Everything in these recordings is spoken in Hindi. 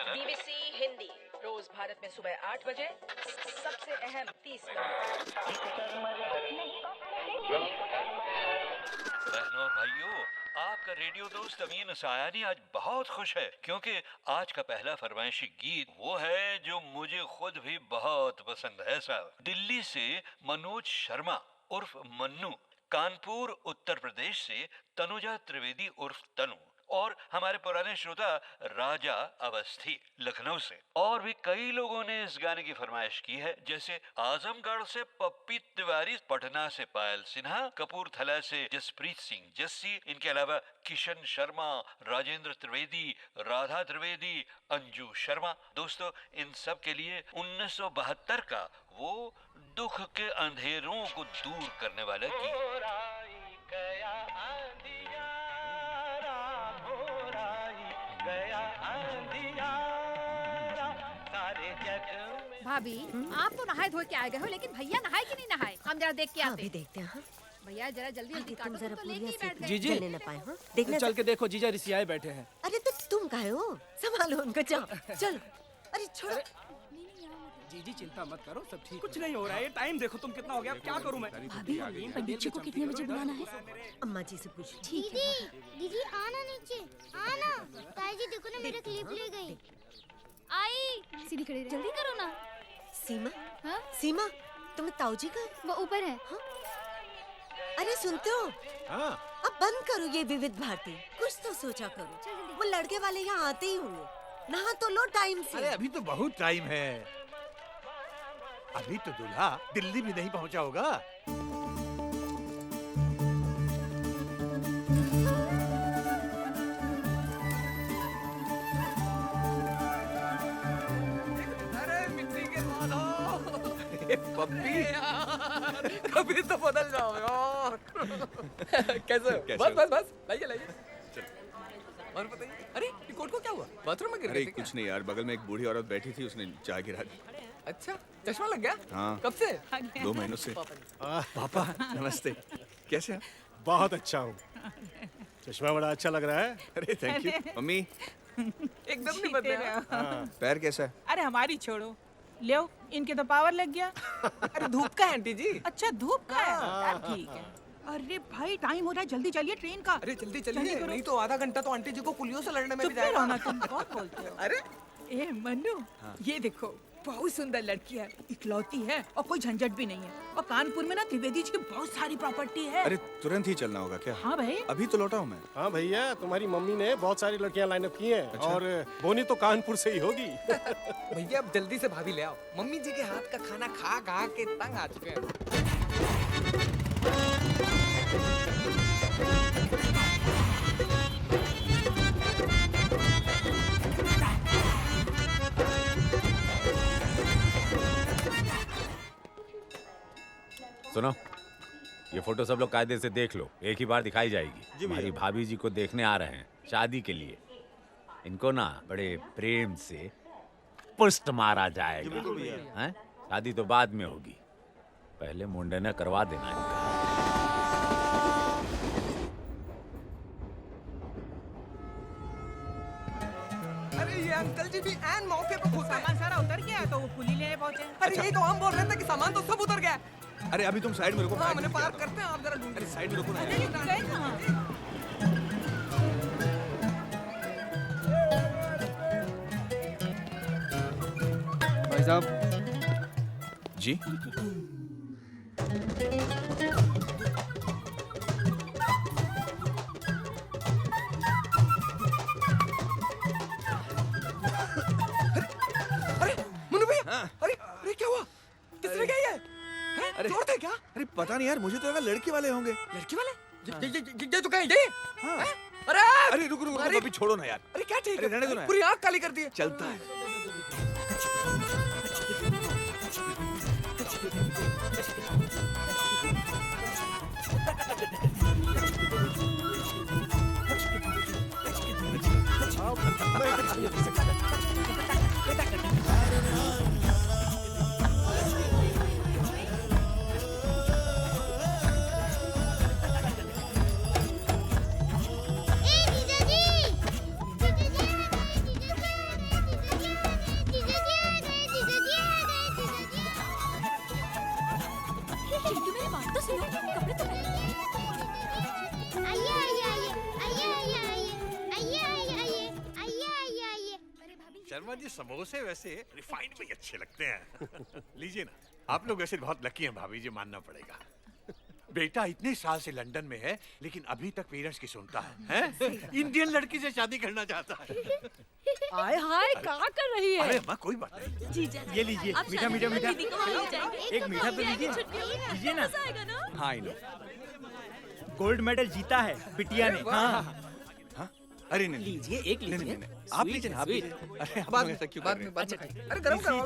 BBC हिंदी रोज भारत में सुबह 8 बजे सबसे अहम 30 मिनट। बहनों भाइयों, आपका रेडियो दोस्त अमीन सायानी आज बहुत खुश है क्योंकि आज का पहला फरमाइशी गीत वो है जो मुझे खुद भी बहुत पसंद है साहब। दिल्ली से मनोज शर्मा उर्फ मन्नू, कानपुर उत्तर प्रदेश से तनुजा त्रिवेदी उर्फ तनु, और हमारे पुराने श्रोता राजा अवस्थी लखनऊ से। और भी कई लोगों ने इस गाने की फरमाइश की है, जैसे आजमगढ़ से पप्पी तिवारी, पटना से पायल सिन्हा, कपूरथला से जसप्रीत सिंह जस्सी, इनके अलावा किशन शर्मा, राजेंद्र त्रिवेदी, राधा त्रिवेदी, अंजू शर्मा। दोस्तों, इन सब के लिए 1972 का वो दुख के अंधेरों को दूर करने वाला गीत। भाभी, आप तो नहाए धोए के आ गए हो, लेकिन भैया नहाए कि नहीं नहाए? हम जरा देख के आते हैं। अभी देखते हैं। भैया जरा जल्दी जल्दी काटो, तुम जरा तो लेके ही बैठ गए। जीजी चलने न पाए। हाँ, देखना चल के देखो, जीजा रिसियाए बैठे हैं। अरे तो तुम काहे हो? संभालो उनको, जाओ चलो। अरे छोड़ो। जीजी चिंता मत करो, सब ठीक। कुछ नहीं हो रहा है, ये टाइम देखो तुम कितना हो गया। क्या करूं मैं? भाभी, पंडित जी को कितने बजे बुलाना है? अम्मा जी से पूछ। दीदी आना नीचे, आना। ताई जी देखो ना, मेरा क्लिप ले गई। आई सीधी खड़ी रहो। जल्दी करो ना। सीमा, हाँ? सीमा, तुम ताऊ जी का? वो ऊपर है। हाँ? अरे सुनते हो? हाँ। अब बंद करो ये विविध भारती। कुछ तो सोचा करो। वो लड़के वाले यहाँ आते ही होंगे। नहा तो लो टाइम से। अरे अभी तो बहुत टाइम है। अभी तो दूल्हा दिल्ली भी नहीं पहुंचा होगा। अरे मिट्टी के माधव, पप्पी कभी तो बदल जाओ यार। कैसे हो? बस लाइए और बताइए। अरे कोट को क्या हुआ? बाथरूम में गिर गए थे क्या? कुछ नहीं यार, बगल में एक बूढ़ी औरत बैठी थी, उसने चाय गिरा दी। अच्छा, चश्मा लग गया? हाँ। कब से? 2 महीनों से। पापा नमस्ते, कैसे हैं? बहुत अच्छा हूँ। चश्मा बड़ा अच्छा लग रहा है। अरे थैंक यू। मम्मी एकदम नहीं बदला। पैर कैसा है? अरे हमारी छोड़ो, ले इनके तो पावर लग गया। अरे धूप का है आंटी जी। अच्छा धूप का है, ठीक है। अरे भाई टाइम हो रहा है, जल्दी चलिए ट्रेन का। अरे जल्दी चलिए, नहीं तो आधा घंटा तो आंटी जी को पुलियों से लड़ने में भी चुप रहो जाएगा। ना, तुम बहुत बोलते हो। अरे ए मन्नू, ये देखो बहुत सुंदर लड़की है, इकलौती है और कोई झंझट भी नहीं है। और कानपुर में ना त्रिवेदी जी की बहुत सारी प्रॉपर्टी है। अरे तुरंत ही चलना होगा क्या? हाँ भाई, अभी तो लौटा हूँ मैं। हाँ भैया, तुम्हारी मम्मी ने बहुत सारी लड़कियां लाइनअप की हैं। अच्छा? और बोनी तो कानपुर से ही होगी। भैया अब जल्दी से भाभी ले आओ। मम्मी जी के हाथ का खाना खा खा के तंग आ चुके हैं। सुनो, ये फोटो सब लोग कायदे से देख लो, एक ही बार दिखाई जाएगी। हमारी भाभी जी को देखने आ रहे हैं शादी के लिए। इनको ना बड़े प्रेम से पुष्ट मारा जाएगा। हैं? शादी तो बाद में होगी, पहले मुंडे ने करवा देना है। अरे ये अंकल जी भी ऐन मौके पर घुस गए। सामान सारा उतर गया तो वो पुली लेने पहुंचे। अरे यही तो हम बोल रहे थे कि सामान तो सब उतर गया। अरे अभी तुम साइड में रुको। हाँ, मैंने पार्क करते हैं, आप जरा ढूंढिए। अरे साइड में रुको ना। अरे ये गए कहाँ? भाई साहब जी अरे मुन्नू भैया, अरे क्या हुआ? किसने किया ये? अरे चोर थे क्या? अरे पता नहीं यार, मुझे तो लगा लड़की वाले होंगे। लड़की वाले? ये तो कहीं ये? हाँ। हैं? अरे अरे रुको रुको, अभी छोड़ो ना यार। अरे क्या ठीक अरे रहने दो ना। पूरी आँख काली कर दी है। चलता है। आइए आइए आइए आइए आइए आइए आइए आइए आइए आइए आइए आइए। शर्मा जी समोसे वैसे रिफाइंड में ही अच्छे लगते हैं। लीजिए ना, आप लोग वैसे बहुत लकी हैं भाभी जी, मानना पड़ेगा। बेटा इतने साल से लंदन में है लेकिन अभी तक पेरेंट्स की सुनता है, हैं? इंडियन लड़की से शादी करना चाहता है। आय हाय क्या कर रही है? अरे माँ कोई बात नहीं। ये लीजिए, मीठा मीठा मीठा। एक मीठा तो लीजिए, लीजिए ना। हाँ आई नो। गोल्ड मेडल जीता है बिटिया ने। हाँ हाँ? अरे नहीं लीजिए, एक नहीं लीजिए। नहीं नहीं, आप लीजिए ना, आप लीजिए। अरे आप लोग ऐसा क्यों कर रहे हैं? बाद में अरे गरम करो।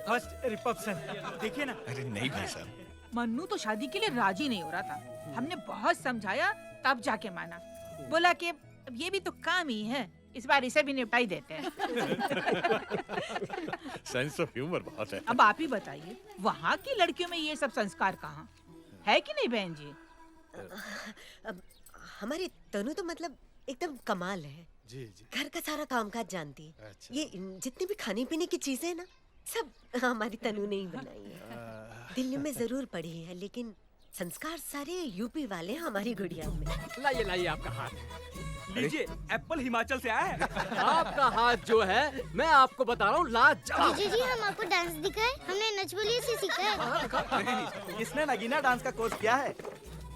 फर्स्ट रिपब्लिक देखिए ना। अरे नहीं भाई साहब, मन्नू तो शादी के लिए राजी नहीं हो रहा था। हमने बहुत समझाया तब जाके माना। बोला कि ये भी तो काम ही है, इस बार इसे भी निपटा ही देते हैं। सेंस ऑफ ह्यूमर बहुत है। अब आप ही बताइए, वहाँ की लड़कियों में ये सब संस्कार कहाँ है कि नहीं बहन जी? अब हमारी तनु तो मतलब एकदम कमाल है। जी जी। घर का सारा कामकाज जानती है। अच्छा। ये जितनी भी खाने पीने की चीजें हैं ना, सब हमारी तनु ने ही बनाई है। दिल्ली में जरूर पढ़ी है लेकिन संस्कार सारे यूपी वाले हैं हमारी गुड़िया में। लाइए लाइए आपका हाथ लीजिए। एप्पल हिमाचल से आया है। आपका हाथ जो है मैं आपको बता रहा हूँ लाजवाब। जीजू जी हम आपको डांस दिखाए, हमने नच बोलिए से सीखा है। इसने नगीना डांस का कोर्स किया है।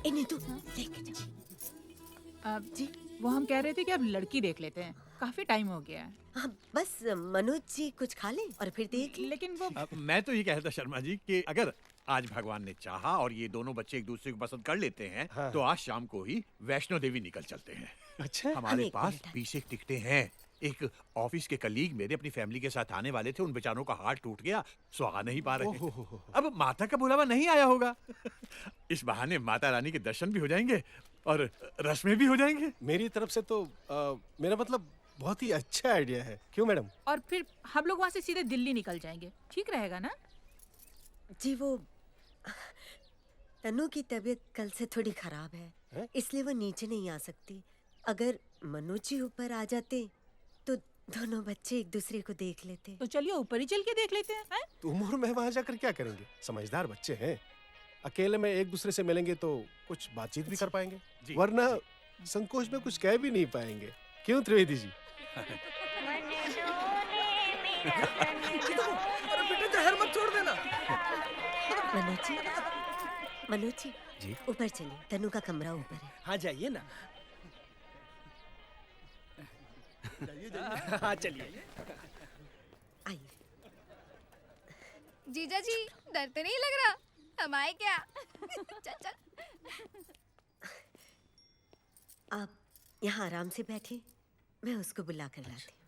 इन्हें तो लेके जा। जी वो हम कह रहे थे कि अब लड़की देख लेते हैं, काफी टाइम हो गया है। हाँ, बस मनोज जी कुछ खा लें और फिर देख लें। लेकिन वो मैं तो ये कह रहा था शर्मा जी कि अगर आज भगवान ने चाहा और ये दोनों बच्चे एक दूसरे को पसंद कर लेते हैं तो आज शाम को ही वैष्णो देवी निकल चलते हैं। अच्छा। हमारे एक पास मिनट। 20 टिकटें हैं। एक ऑफिस के कलीग मेरे अपनी फैमिली के साथ आने वाले थे, उन बेचारों का हार्ट टूट गया, सो आ नहीं पा रहे। अब माता का बुलावा नहीं आया होगा। इस बहाने माता रानी के दर्शन भी हो जाएंगे और रस्में भी हो जाएंगे। मेरी तरफ से तो मेरा मतलब बहुत ही अच्छा आइडिया है। क्यों मैडम? और फिर हम लोग वहाँ से सीधे दिल्ली निकल जाएंगे, ठीक रहेगा ना? जी वो तनु की तबीयत कल से थोड़ी खराब है, इसलिए वो नीचे नहीं आ सकती। अगर मनोज जी ऊपर आ जाते तो दोनों बच्चे एक दूसरे को देख लेते। तो चलिए ऊपर ही चल के देख लेते हैं, हैं? तुम और मैं वहाँ जाकर क्या करेंगे? समझदार बच्चे हैं, अकेले में एक दूसरे से मिलेंगे तो कुछ बातचीत भी कर पाएंगे, वरना संकोच में कुछ कह भी नहीं पाएंगे। क्यों त्रिवेदी जी? अरे बेटा जहर मत छोड़ देना। मनोज जी ऊपर चलिए, तनु का कमरा ऊपर है। हाँ जाइए ना। हाँ चलिए। आइए। जीजा जी डर तो नहीं लग रहा? हम आए क्या? चल चल। आप यहाँ आराम से बैठिए, मैं उसको बुला कर लाती हूँ।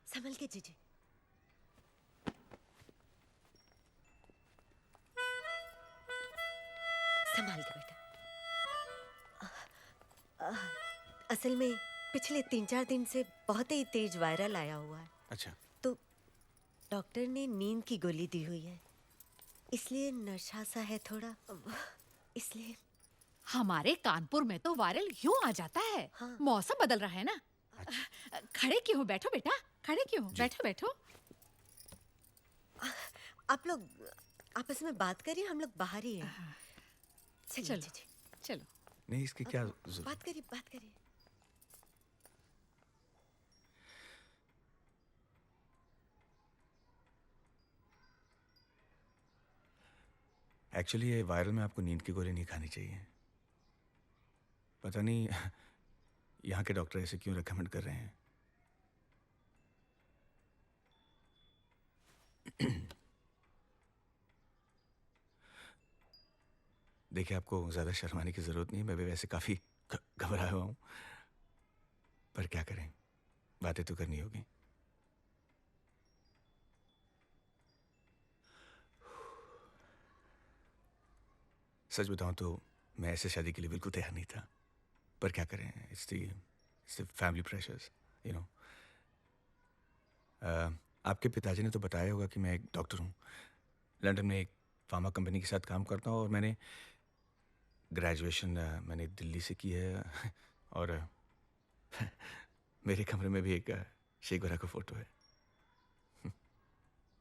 संभल के जीजी। संभाल के बेटा। असल में पिछले 3-4 दिन से बहुत ही तेज वायरल आया हुआ है। अच्छा। तो डॉक्टर ने नींद की गोली दी हुई है, इसलिए नशा सा है थोड़ा, इसलिए। हमारे कानपुर में तो वायरल यूं आ जाता है। हाँ। मौसम बदल रहा है ना। खड़े क्यों हो? बैठो बेटा, खड़े क्यों हो? बैठो बैठो। आप लोग आपस में बात करिए, हम लोग बाहर ही हैं। चलो चलो। जीजी, चलो। नहीं इसकी क्या जरूरत? बात करिए, बात करिए। एक्चुअली ये वायरल में आपको नींद की गोली नहीं खानी चाहिए। पता नहीं यहाँ के डॉक्टर ऐसे क्यों रेकमेंड कर रहे हैं। देखिए आपको ज़्यादा शर्माने की ज़रूरत नहीं है, मैं भी वैसे काफ़ी घबराया हुआ हूँ, पर क्या करें, बातें तो करनी होगी। सच बताऊं तो मैं ऐसे शादी के लिए बिल्कुल तैयार नहीं था, पर क्या करें, it's the family pressures, you know. आपके पिताजी ने तो बताया होगा कि मैं एक डॉक्टर हूँ, लंदन में एक फार्मा कंपनी के साथ काम करता हूँ, और मैंने ग्रेजुएशन मैंने दिल्ली से की है, और मेरे कमरे में भी एक शेख वरा का फोटो है।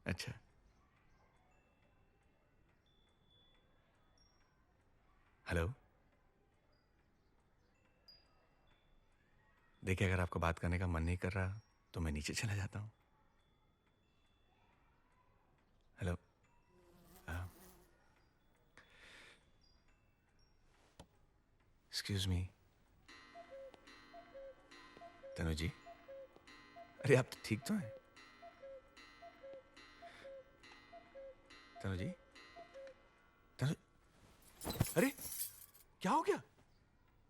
अच्छा, हेलो। देखिए, अगर आपको बात करने का मन नहीं कर रहा तो मैं नीचे चला जाता हूँ। हेलो। Excuse me. तनु जी, अरे आप ठीक तो हैं? तनु जी, तनु, अरे क्या हो गया?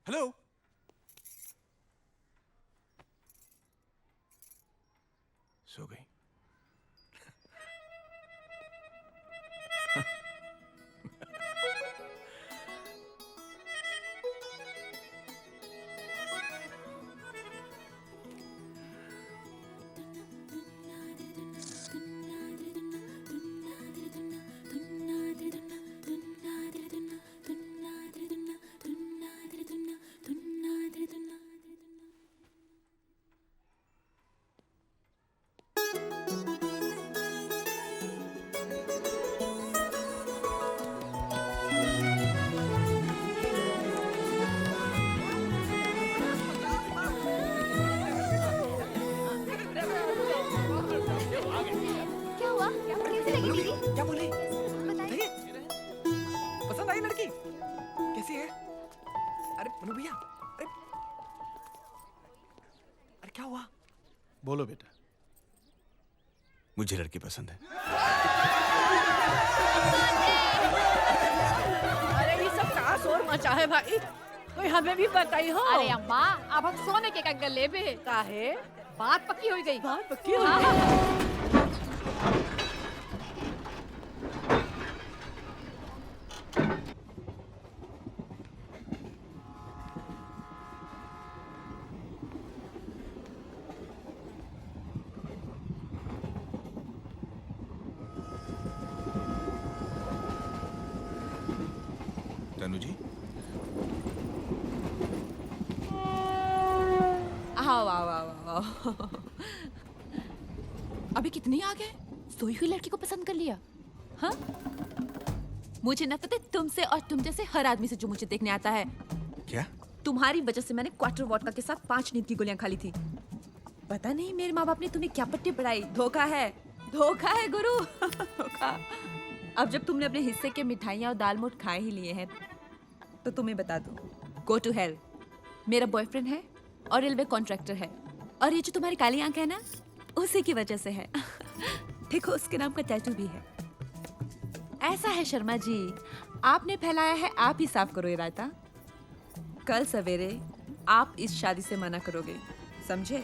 हेलो। सो गई। क्या हुआ? कैसी लगी दीदी? क्या बोले? बताइए। पसंद आई लड़की? कैसी है? अरे मनु भैया, अरे अरे क्या हुआ? बोलो बेटा। मुझे लड़की पसंद है। अरे ये सब कहाँ शोर मचा है भाई? कोई हमें भी बताई हो। अरे अम्मा, अब हम सोने के गले पे काहे? बात पक्की हो गई। बात पक्की हो हाँ। गई। तनु जी, आओ आओ आओ आओ। अभी कितनी आ गए? सोई हुई लड़की को पसंद कर लिया? हाँ? मुझे नफरत है तुमसे और तुम जैसे हर आदमी से जो मुझे देखने आता है। क्या? तुम्हारी वजह से मैंने क्वार्टर वोडका के साथ 5 नींद की गोलियां खा ली थी। पता नहीं मेरे माँ बाप ने तुम्हें क्या पट्टी पढ़ाई। धोखा है गुरु। धोखा। अब जब तुमने अपने हिस्से के मिठाइयाँ और दाल मोट खाए ही लिए हैं, तो तुम्हें बता दूं, गो टू हेल। मेरा बॉयफ्रेंड है और रेलवे कॉन्ट्रैक्टर है, और ये जो तुम्हारी काली आंख है ना, उसी की वजह से है। देखो, उसके नाम का टैटू भी है। ऐसा है शर्मा जी, आपने फैलाया है, आप ही साफ करो ये रायता। कल सवेरे आप इस शादी से मना करोगे, समझे?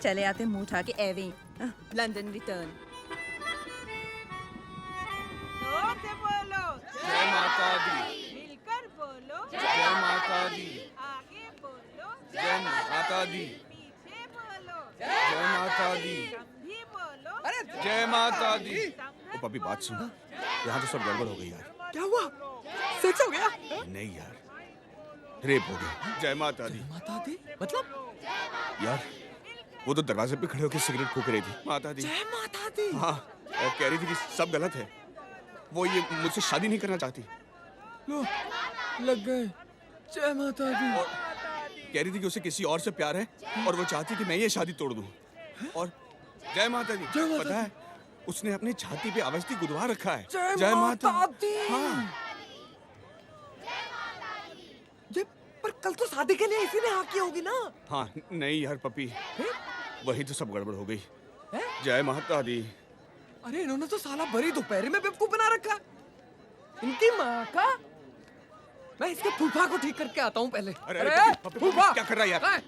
चले आते मुंह उठा के एवे लंदन रिटर्न। जोर से बोलो। जय माता दी। मिलकर बोलो। जय माता दी। आगे बोलो। जय माता दी। पीछे बोलो। जय माता दी। समझी बोलो। जय माता दी। ओ पपी, बात सुन, यहाँ तो सब गड़बड़ हो गई यार। क्या हुआ? सेक्स हो गया? नहीं यार, रेप हो गया। जय माता दी। माता दी? मतलब? यार, वो तो दरवाजे पे खड़े होकर सिगरेट फूक रही थी। माता दी। जय माता दी। हाँ, और कह रही थी कि सब गलत है, वो ये मुझसे शादी नहीं करना चाहती। लो, लग गए। जय माता दी। और कह रही थी कि उसे किसी और से प्यार है और वो चाहती कि मैं ये शादी तोड़ दूं। और जय माता दी, पता है उसने अपनी छाती पे अवस्थी गुदवा रखा है। जय माता दी। हाँ। ये पर कल तो शादी के लिए इसी ने हाँ की होगी ना? हाँ, नहीं यार पपी, वही तो सब गड़बड़ हो गई। जय माता दी। अरे इन्होंने तो साला भरी दोपहर में बेवकूफ बना रखा। इनकी माँ का। मैं इसके फूफा को ठीक करके आता हूँ पहले। अरे फूफा क्या कर रहा है यार?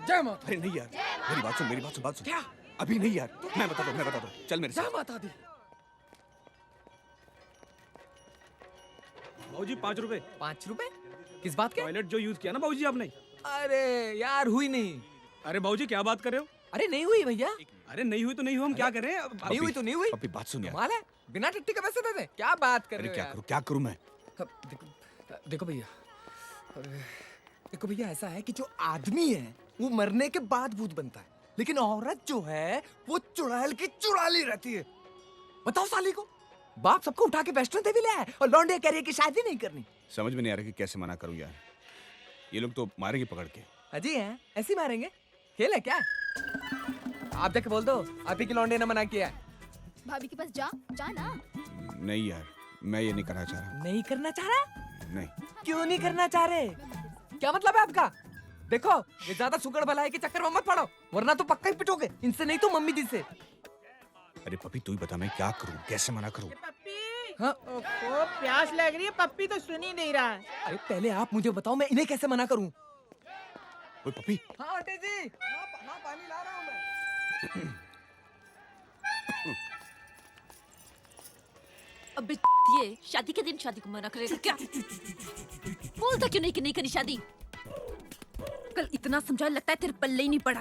जय माता। अरे नहीं यार, मेरी बात सुन, बात सुन। क्या? अभी नहीं यार, मैं बता दूँ, चल मेरे साथ। जय माता दी। बाबूजी 5 रुपए। 5 रुपए? किस बात के? टॉयलेट जो यूज किया ना बाबूजी आपने। अरे यार हुई नहीं। अरे बाबूजी क्या बात कर रहे हो? अरे नहीं हुई भैया। अरे नहीं हुई तो नहीं हुई, हम क्या करें? नहीं हुई तो नहीं हुई। पप्पी बात सुन यार। कमाल है, बिना टट्टी के पैसे दे दे। क्या बात कर अरे रहे हो क्या यार? करूं, क्या करूं मैं? देखो भैया, देखो भैया, ऐसा है कि जो आदमी है वो मरने के बाद भूत बनता है, लेकिन औरत जो है वो चुड़ैल की चुड़ैली रहती है। बताओ साली को, बाप सबको उठा के वैष्णो देवी ले आए और लौंडे कह रही है कि शादी नहीं करनी। समझ में नहीं आ रहा कि कैसे मना करूं यार। ये लोग तो मारेंगे पकड़ के। अजी हैं, ऐसे ही मारेंगे? खेल है क्या? आप जाके बोल दो आप ही के लौंडे ने मना किया है। भाभी के पास जा ना। नहीं यार, मैं ये नहीं करना चाह रहा। नहीं करना चाह रहा? नहीं। क्यों नहीं करना चाह रहे? क्या मतलब है आपका? देखो, ये ज्यादा सुगड़ भलाई के चक्कर में मत पड़ो, वरना तो पक्का ही पिटोगे। इनसे नहीं तो मम्मी दी से। अरे पप्पी तू ही बता, मैं क्या करूं, कैसे मना करूं? हाँ? ओहो, प्यास लग रही है, पप्पी तो सुन ही नहीं रहा है। अरे पहले आप मुझे बताओ, मैं इन्हें कैसे मना करूं? ओए पप्पी। हाँ आंटी जी, हाँ पानी ला रहा हूँ मैं। अबे ये शादी के दिन शादी को मना करेगा क्या? बोलता क्यों नहीं कि नहीं करी शादी? कल इतना समझाया, लगता है तेरे पल्ले ही नहीं पड़ा।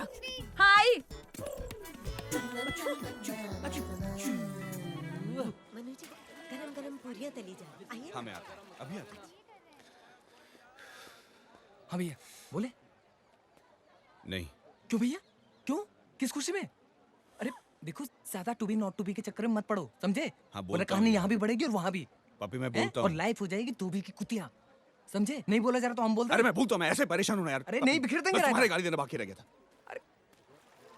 हाय मनु जी, गरम गरम पूरियां तली जा। आइए। हाँ मैं आता हूं, अभी आता हूं। हाँ भैया बोले। नहीं। क्यों भैया, क्यों? किस खुशी में? अरे देखो, ज्यादा to be not to be के चक्कर में मत पड़ो, समझे? हाँ, वरना कहानी यहाँ भी बढ़ेगी और वहाँ भी। पप्पी मैं हैं? बोलता और हूँ। लाइफ हो जाएगी टू बी की कुतिया, समझे? नहीं बोला जा रहा तो हम बोलते। अरे मैं बोलता हूँ, मैं ऐसे परेशान हूँ ना यार। अरे नहीं बिखर देंगे बस तुम्हारे रायता। गाली देना बाकी रह गया था।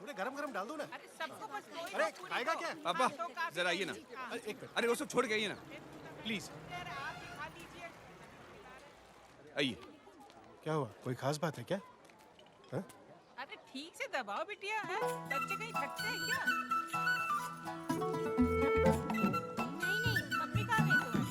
थोड़े गरम गरम डाल दो ना। अरे सबको बस दो ही अरे लोग पूरी खाएगा दो। क्या? पापा दो काफी जरा आइए ना। अरे एक मिनट। अरे वो सब छोड़ के आइए ना प्लीज। यार, आप ही खा लीजिए। आइए। क्या हुआ, कोई खास बात है क्या? हाँ? अरे ठीक से दबाओ बिटिया, है बच्चे कहीं थकते हैं क्या? नहीं नहीं, मम्मी कहाँ गई तुम्हारी?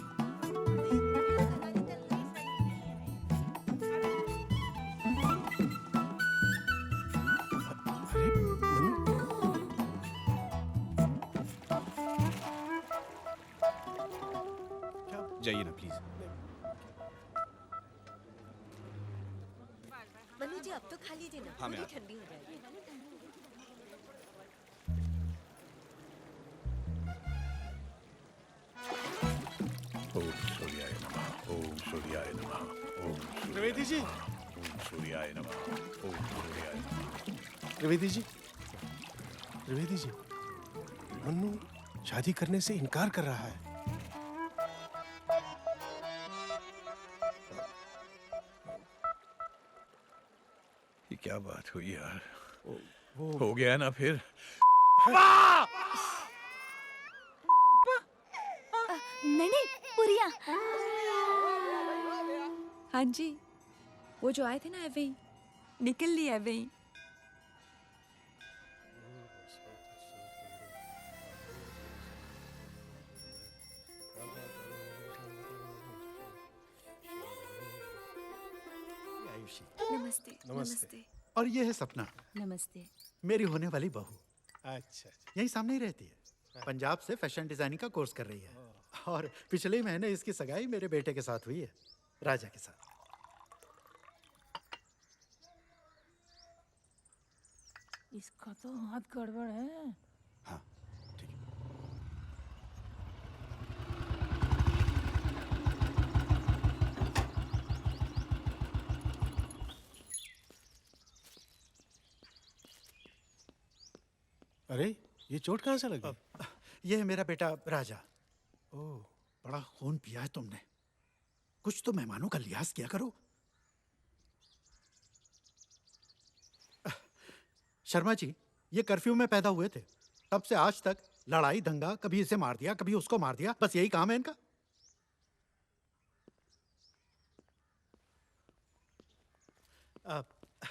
जाइए ना प्लीज। मनु जी अब तो खा लीजिए ना, हाँ, मैं पूरी आता ठंडी हो जाएगी। ओम सूर्याय नमः। ओम सूर्याय नमः। ओम त्रिवेदी जी। ओम सूर्याय नमः। ओम सूर्याय नमः। त्रिवेदी जी, त्रिवेदी जी, मन्नू शादी करने से इनकार कर रहा है। ये क्या बात हुई यार? हो गया ना फिर? नहीं पूरिया। हाँ जी, वो जो आए थे ना ऐवे ही निकल ली ऐवे ही। नमस्ते। नमस्ते। और ये है सपना, नमस्ते। मेरी होने वाली बहू। अच्छा। यही सामने ही रहती है। पंजाब से फैशन डिजाइनिंग का कोर्स कर रही है और पिछले महीने इसकी सगाई मेरे बेटे के साथ हुई है, राजा के साथ। इसका तो हाथ गड़बड़ है। हाँ ठीक है। अरे ये चोट कहाँ से लगी? ये है मेरा बेटा राजा। ओह, बड़ा खून पिया है तुमने। कुछ तो मेहमानों का लिहाज किया करो। शर्मा जी, ये कर्फ्यू में पैदा हुए थे, तब से आज तक लड़ाई दंगा, कभी इसे मार दिया कभी उसको मार दिया, बस यही काम है इनका।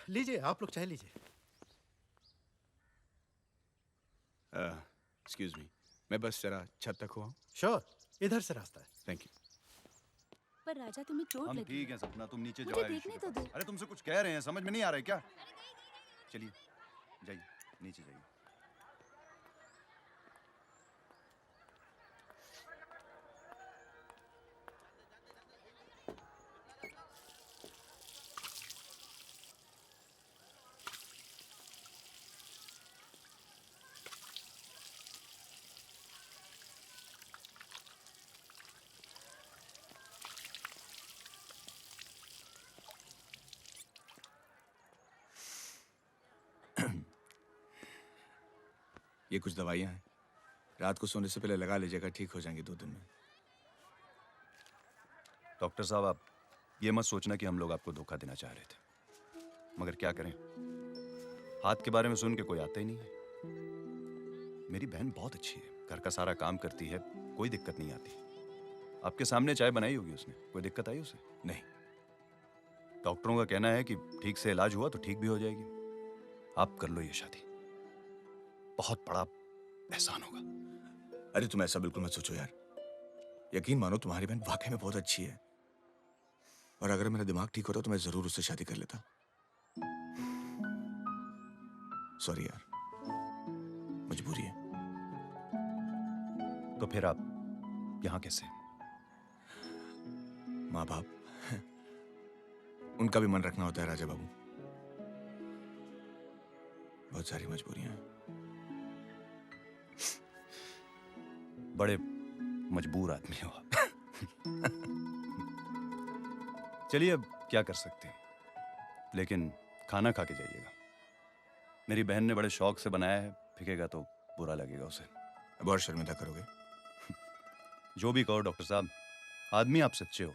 लीजिए, आप लोग चाय लीजिए। एक्सक्यूज मी, मैं बस जरा छत तक हुआ हूँ। श्योर, इधर से रास्ता है। Thank you. पर राजा तुम्हें चोट हम लगी। ठीक है सपना, तुम नीचे मुझे जाओ। देखने तो दो। अरे तुमसे कुछ कह रहे हैं, समझ में नहीं आ रहा है क्या? चलिए जाइए, नीचे जाइए। ये कुछ दवाइयाँ हैं, रात को सोने से पहले लगा लीजिएगा, ठीक हो जाएंगी 2 दिन में। डॉक्टर साहब, आप ये मत सोचना कि हम लोग आपको धोखा देना चाह रहे थे, मगर क्या करें, हाथ के बारे में सुन के कोई आता ही नहीं है। मेरी बहन बहुत अच्छी है, घर का सारा काम करती है, कोई दिक्कत नहीं आती। आपके सामने चाय बनाई होगी उसने, कोई दिक्कत आई उसे? नहीं। डॉक्टरों का कहना है कि ठीक से इलाज हुआ तो ठीक भी हो जाएगी। आप कर लो ये शादी, बहुत बड़ा एहसान होगा। अरे तुम ऐसा बिल्कुल मत सोचो यार, यकीन मानो तुम्हारी बहन वाकई में बहुत अच्छी है, और अगर मेरा दिमाग ठीक होता तो मैं जरूर उससे शादी कर लेता। सॉरी यार, मजबूरी है। तो फिर आप यहाँ कैसे? माँ बाप, उनका भी मन रखना होता है राजा बाबू, बहुत सारी मजबूरियां हैं। बड़े मजबूर आदमी हो आप। चलिए, अब क्या कर सकते हैं, लेकिन खाना खा के जाइएगा। मेरी बहन ने बड़े शौक से बनाया है, फिकेगा तो बुरा लगेगा उसे। बहुत शर्मिंदा करोगे। जो भी कहो डॉक्टर साहब, आदमी आप सच्चे हो।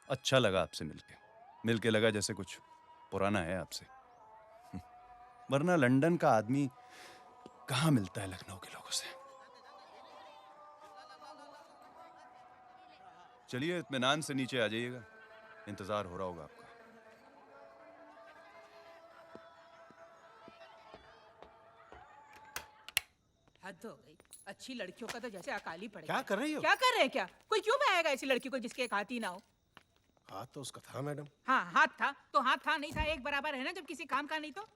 अच्छा लगा आपसे मिलके लगा जैसे कुछ पुराना है आपसे। वरना लंदन का आदमी कहाँ मिलता है लखनऊ के लोगों से। चलिए, इत्मीनान से नीचे आ जाइएगा, इंतजार हो रहा होगा आपका। हद हो गई, अच्छी लड़कियों का तो जैसे अकाली पड़ गया। क्या कर रही हो? क्या कर रहे हैं क्या? कोई क्यों पाएगा ऐसी लड़की को जिसके एक हाथ ही ना हो? हाथ तो उसका था मैडम। हाँ, हाथ था तो हाथ था, नहीं था एक बराबर है ना, जब किसी काम का नहीं तो।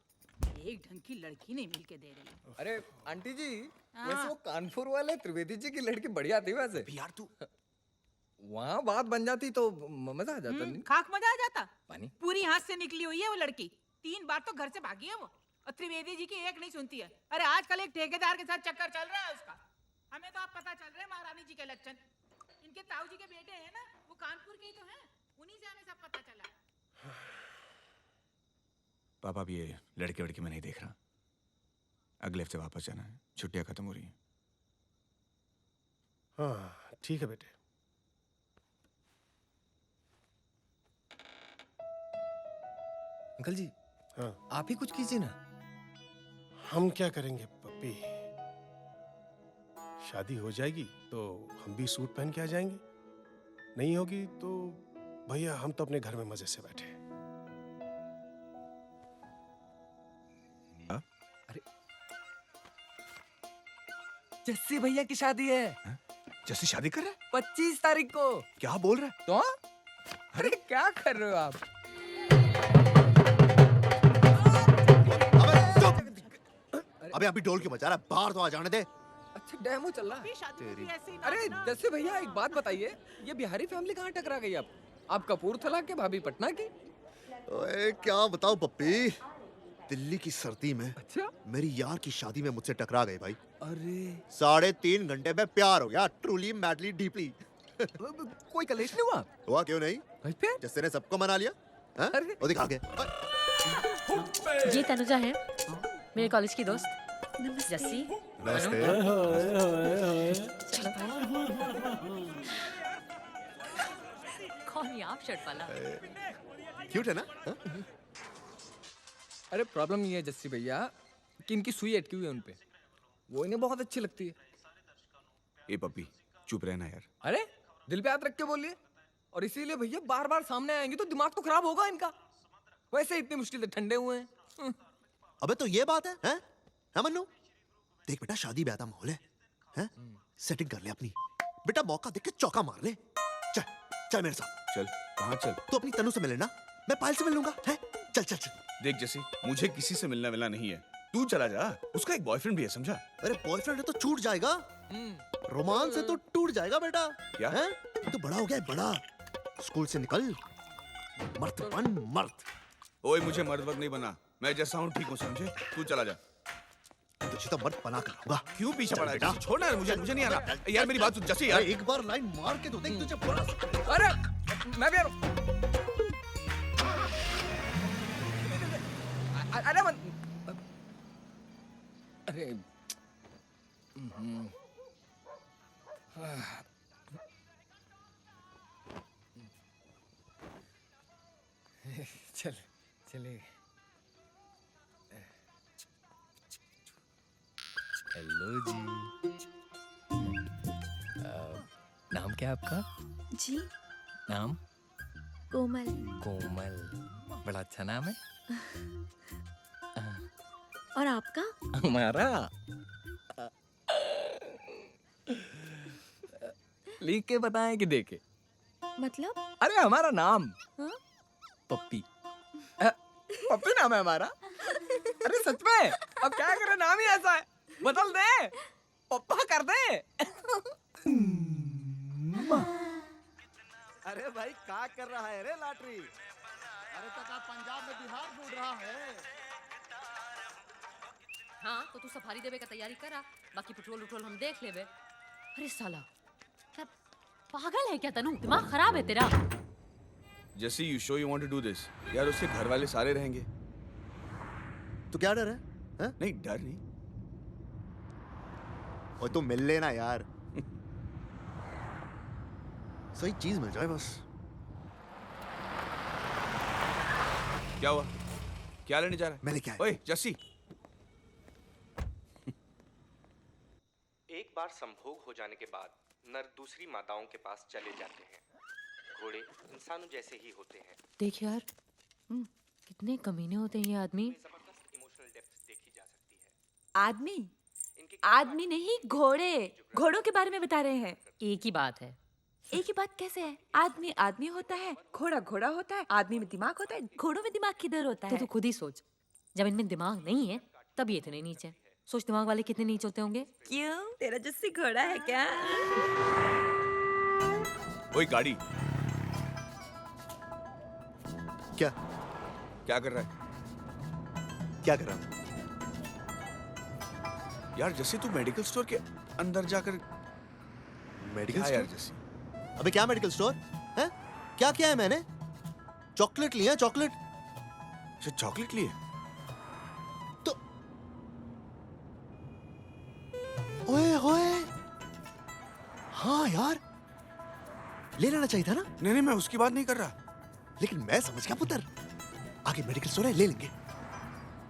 एक ढंग की लड़की नहीं मिल के दे रही। अरे आंटी जी, हाँ। वैसे वो कानपुर वाले त्रिवेदी जी की लड़की बढ़िया थी वैसे। यार तू वहाँ बात बन जाती तो मजा आ जाता। नहीं खाक मजा आ जाता। पानी पूरी हाथ से निकली हुई है वो लड़की, 3 बार तो घर से भागी है वो, और त्रिवेदी जी की एक नहीं सुनती है। अरे आजकल एक ठेकेदार के साथ चक्कर चल रहा है उसका। हमें तो आप पता चल रहे हैं महारानी जी के लक्षण। इनके ताऊ जी के बेटे हैं ना, वो कानपुर के ही तो हैं, उन्हीं से हमें सब पता चला। पापा, अब ये लड़के वड़के मैं नहीं देख रहा, अगले हफ्ते वापस जाना है, छुट्टियां खत्म हो रही हैं। हाँ ठीक है बेटे। अंकल जी, हाँ आप ही कुछ कीजिए ना। हम क्या करेंगे पप्पी, शादी हो जाएगी तो हम भी सूट पहन के आ जाएंगे, नहीं होगी तो भैया हम तो अपने घर में मजे से बैठे। जस्सी भैया की शादी है। जस्सी शादी कर रहा है? 25 तारीख को। क्या बोल रहा है? तो अरे क्या कर रहे हो आप? अबे अभी ढोल क्यों बजा रहा है? बाहर तो आ जाने दे। अच्छा, डेमो चल रहा है। अरे जस्सी भैया, एक बात बताइए, ये बिहारी फैमिली कहाँ टकरा गई आप? आप कपूरथला के, भाभी पटना की। ओए क्या बताओ पप्पी, दिल्ली की सर्दी में अच्छा मेरी यार की शादी में मुझसे टकरा गए भाई। अरे 3.5 घंटे में प्यार हो गया, ट्रूली मैडली डीपली। कोई कलेश नहीं हुआ? हुआ क्यों नहीं, जैसे ने सबको मना लिया। अरे वो दिखा के। ये तनुजा है, मेरे कॉलेज की दोस्त। जस्सी। नमस्ते। कौन ये आप शर्ट वाला? क्यूट है ना? अरे प्रॉब्लम ये है जस्सी भैया कि इनकी सुई अटकी हुई है उनपे, वो इन्हें बहुत अच्छी लगती है। ए पप्पी, चुप रहना यार। अरे दिल पे हाथ रख के बोलिए, और इसीलिए भैया बार बार सामने आएंगे तो दिमाग तो खराब होगा इनका। वैसे इतनी मुश्किल से ठंडे हुए हैं। अबे तो ये बात है मन्नू? देख बेटा, शादी ब्याह का माहौल है, सेटिंग कर ले अपनी। बेटा मौका देख के चौका मार ले। चल चल मेरे साथ। चल। कहाँ चल? तू अपनी तनु से मिल लेना, मैं पायल से मिल लूंगा। है चल चल चल। देख जैसे मुझे किसी से मिलना मिलना नहीं है, तू चला जा, उसका एक बॉयफ्रेंड भी है, समझा? अरे बॉयफ्रेंड है तो छूट जाएगा, रोमांस से तो टूट जाएगा बेटा। क्या है? तू बड़ा हो गया है, बड़ा। स्कूल से निकल, मर्द बन मर्द। ओए मुझे मर्द वर्द नहीं बना, मैं जैसा हूँ ठीक हूँ, समझे? तू चला जा। तुझे तो मर्द बना कर रहूंगा। क्यों पीछे चल पड़ा है? बेटा। छोड़ना है, मुझे नहीं आना यार, मेरी बात सुन जैसे यार। एक बार लाइन मार के तो देख तुझे बड़ा। अरे मैं भी आ रहा हूं। अरे चल चले। हेलो जी। नाम क्या है आपका? जी नाम? कोमल। कोमल, बड़ा अच्छा नाम है। और आपका? हमारा लिख के बताएं कि देखे? मतलब? अरे हमारा नाम हाँ? पप्पी। पप्पी नाम है हमारा। अरे सच में, अब क्या करें, नाम ही ऐसा है, बदल दे, पप्पा कर दे। अरे भाई क्या कर रहा है रे लॉटरी? अरे तका पंजाब में बिहार ढूंढ रहा है। हाँ तो तू सफारी देवे का तैयारी करा, बाकी पेट्रोल उट्रोल हम देख लेबे। अरे साला क्या पागल है क्या तनु? दिमाग खराब है तेरा? जैसे you show you want to do this. यार उसके घर वाले सारे रहेंगे। तो क्या डर है? हा? नहीं डर नहीं। और तुम मिल लेना यार, सही चीज मिल जाए बस। क्या हुआ? क्या लेने जा रहा है? मैंने क्या? ओए जस्सी। एक बार संभोग हो जाने के बाद नर दूसरी माताओं के पास चले जाते हैं। घोड़े इंसानों जैसे ही होते हैं। देख यार, कितने कमीने होते हैं ये आदमी। जबरदस्त इमोशनल डेप्थ देखी जा सकती है। आदमी? आदमी नहीं, घोड़े। घोड़ों के बारे में बता रहे हैं। एक ही बात है। एक ही बात कैसे है? आदमी आदमी होता है, घोड़ा घोड़ा होता है, आदमी में दिमाग होता है, घोड़ों में दिमाग किधर होता तो है? तू खुद ही सोच, जब इनमें दिमाग नहीं है तब ये इतने नीचे। सोच दिमाग वाले कितने नीचे होते होंगे। क्यों? तेरा जस्सी घोड़ा है क्या? ओए गाड़ी। क्या? क्या कर रहा है? क्या कर रहा हूँ? यार जैसे तू मेडिकल स्टोर के अंदर जाकर। मेडिकल यार स्टोर? जैसे अबे क्या मेडिकल स्टोर है? क्या किया है मैंने? चॉकलेट लिया, चॉकलेट। अच्छा चॉकलेट लिए? तो ओए होए, हाँ यार ले लेना चाहिए था ना। नहीं नहीं मैं उसकी बात नहीं कर रहा। लेकिन मैं समझ गया पुत्र, आगे मेडिकल स्टोर है, ले लेंगे।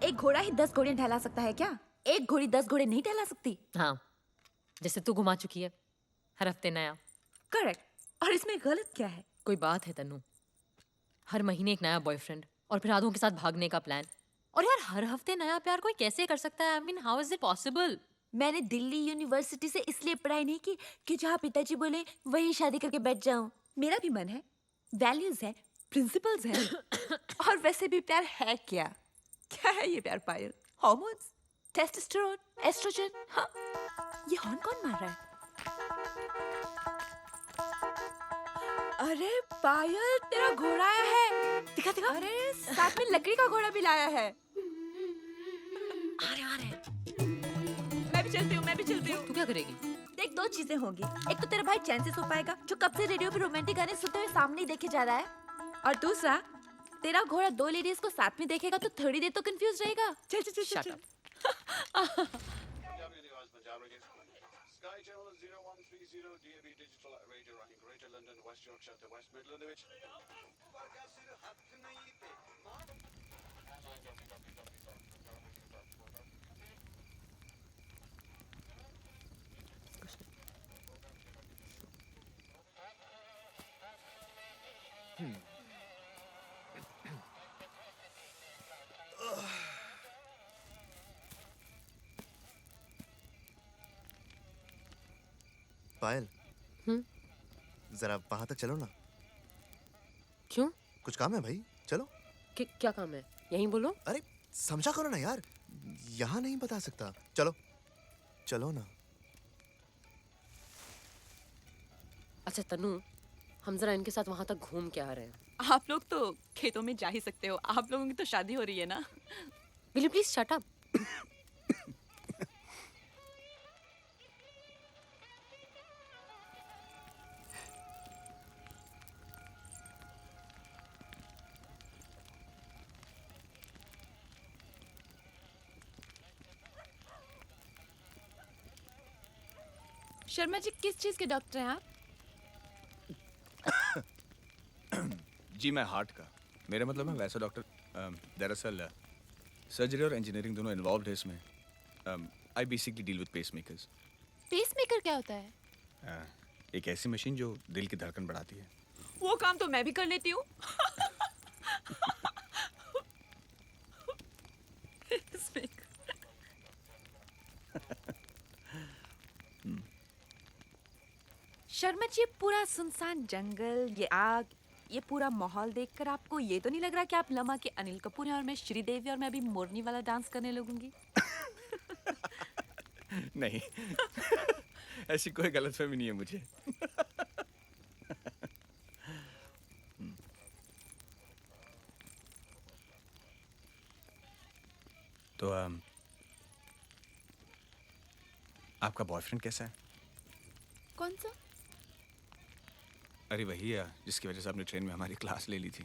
एक घोड़ा ही 10 घोड़े ठहला सकता है क्या? एक घोड़ी 10 घोड़े नहीं ठहला सकती। हाँ, जैसे तू घुमा चुकी है हर हफ्ते नया। करेक्ट। और इसमें गलत क्या है? कोई बात है तन्नू? हर महीने एक नया बॉयफ्रेंड और फिर आधों के साथ भागने का प्लान। और यार हर हफ्ते नया प्यार कोई कैसे कर सकता है? I mean how is it possible? मैंने दिल्ली यूनिवर्सिटी से इसलिए पढ़ाई नहीं की कि जहाँ पिताजी बोले वहीं शादी करके बैठ जाऊं। मेरा भी मन है, वैल्यूज है, प्रिंसिपल्स हैं। और वैसे भी प्यार है क्या? क्या है ये प्यार पायल? Hormones, testosterone, oestrogen. हाँ, ये हॉर्न कौन मार रहा है? अरे पायल, तेरा घोड़ा आया है। दिखा दिखा। अरे साथ में लकड़ी का घोड़ा भी लाया है। आ रहे। मैं भी चलती हूँ, मैं भी चलती हूँ। तू क्या करेगी? देख, दो चीजें होंगी। एक तो तेरा भाई चैन से सो पाएगा, जो कब से रेडियो पे रोमांटिक गाने सुनते हुए सामने ही देखे जा रहा है। और दूसरा, तेरा घोड़ा 2 लेडीज को साथ में देखेगा तो थोड़ी देर तो कंफ्यूज रहेगा। चल चल चल चल। पायल, जरा वहां तक चलो ना। क्यों? कुछ काम है भाई, चलो। क्या काम है? यहीं बोलो। अरे समझा करो ना यार, यहाँ नहीं बता सकता। चलो चलो ना। अच्छा तन्नू, हम जरा इनके साथ वहां तक घूम के आ रहे हैं। आप लोग तो खेतों में जा ही सकते हो। आप लोगों की तो शादी हो रही है ना। Will you please shut up? Sharma ji, किस चीज के डॉक्टर हैं आप? जी मैं हार्ट का। मेरा मतलब है वैसा डॉक्टर। दरअसल सर्जरी और इंजीनियरिंग दोनों इन्वॉल्व है इसमें। I basically deal with pacemakers. Pacemaker क्या होता है? एक ऐसी मशीन जो दिल की धड़कन बढ़ाती है। वो काम तो मैं भी कर लेती हूँ। शर्मा जी, पूरा सुनसान जंगल, ये आग, ये पूरा माहौल देखकर आपको ये तो नहीं लग रहा कि आप लम्हा के अनिल कपूर हैं और मैं श्रीदेवी और मैं अभी मोरनी वाला डांस करने लगूंगी? नहीं, ऐसी कोई गलतफहमी नहीं है मुझे। तो आपका बॉयफ्रेंड कैसा है? कौन सा? अरे वही है जिसकी वजह से आपने ट्रेन में हमारी क्लास ले ली थी।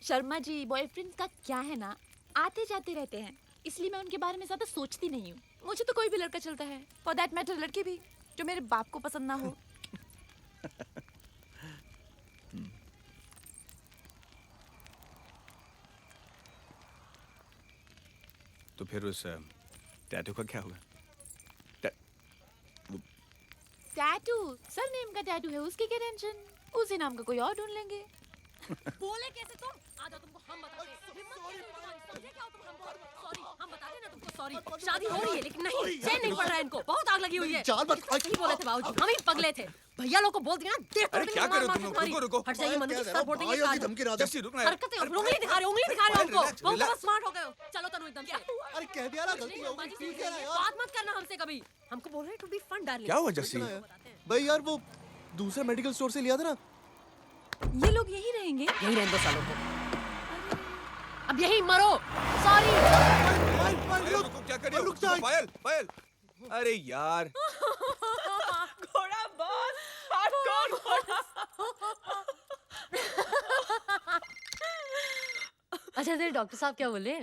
शर्मा जी, बॉयफ्रेंड का क्या है ना, आते जाते रहते हैं, इसलिए मैं उनके बारे में ज्यादा सोचती नहीं हूँ। मुझे तो कोई भी लड़का चलता है, फॉर दैट मैटर लड़की भी, जो मेरे बाप को पसंद ना हो। तो फिर उस टैटू का क्या हुआ? टैटू सर नेम का टैटू है, उसकी क्या टेंशन, उसी नाम का कोई और ढूंढ लेंगे। बोले कैसे तुम? आधा तुमको हम बताते हैं। समझे क्या हो तुम हमको? सॉरी, हम बताते ना तुमको सॉरी। शादी हो रही है लेकिन नहीं, चैन नहीं पड़ रहा है इनको, बहुत आग लगी हुई है। सही बोले थे बाबूजी, हम ही पगले थे। भैया लोग को बोल दिया ना, देख अरे क्या कर रहे हो तुम लोग? रुको रुको। हट जाइए, मनु जी सर फोड़ देंगे साथ। जस्सी रुकना है। हरकतें उंगली दिखा रहे हो हमको। बहुत ज्यादा स्मार्ट हो गए हो। चलो तनु एकदम से। अरे कह दिया ना, गलती हो गई, ठीक है ना यार। बात मत करना हमसे कभी। हमको बोल रहे हैं टू बी फन डार्लिंग। क्या हुआ जस्सी? भाई यार वो दूसरे मेडिकल स्टोर से लिया था ना। ये लोग यही रहेंगे? यही रहने दो सालों को। अब यही मरो। सॉरी। क्या कर रही हो? रुक जा पायल, पायल। अरे यार। घोड़ा बॉस, हार्डकोर घोड़ा। अच्छा तेरे डॉक्टर साहब क्या बोले?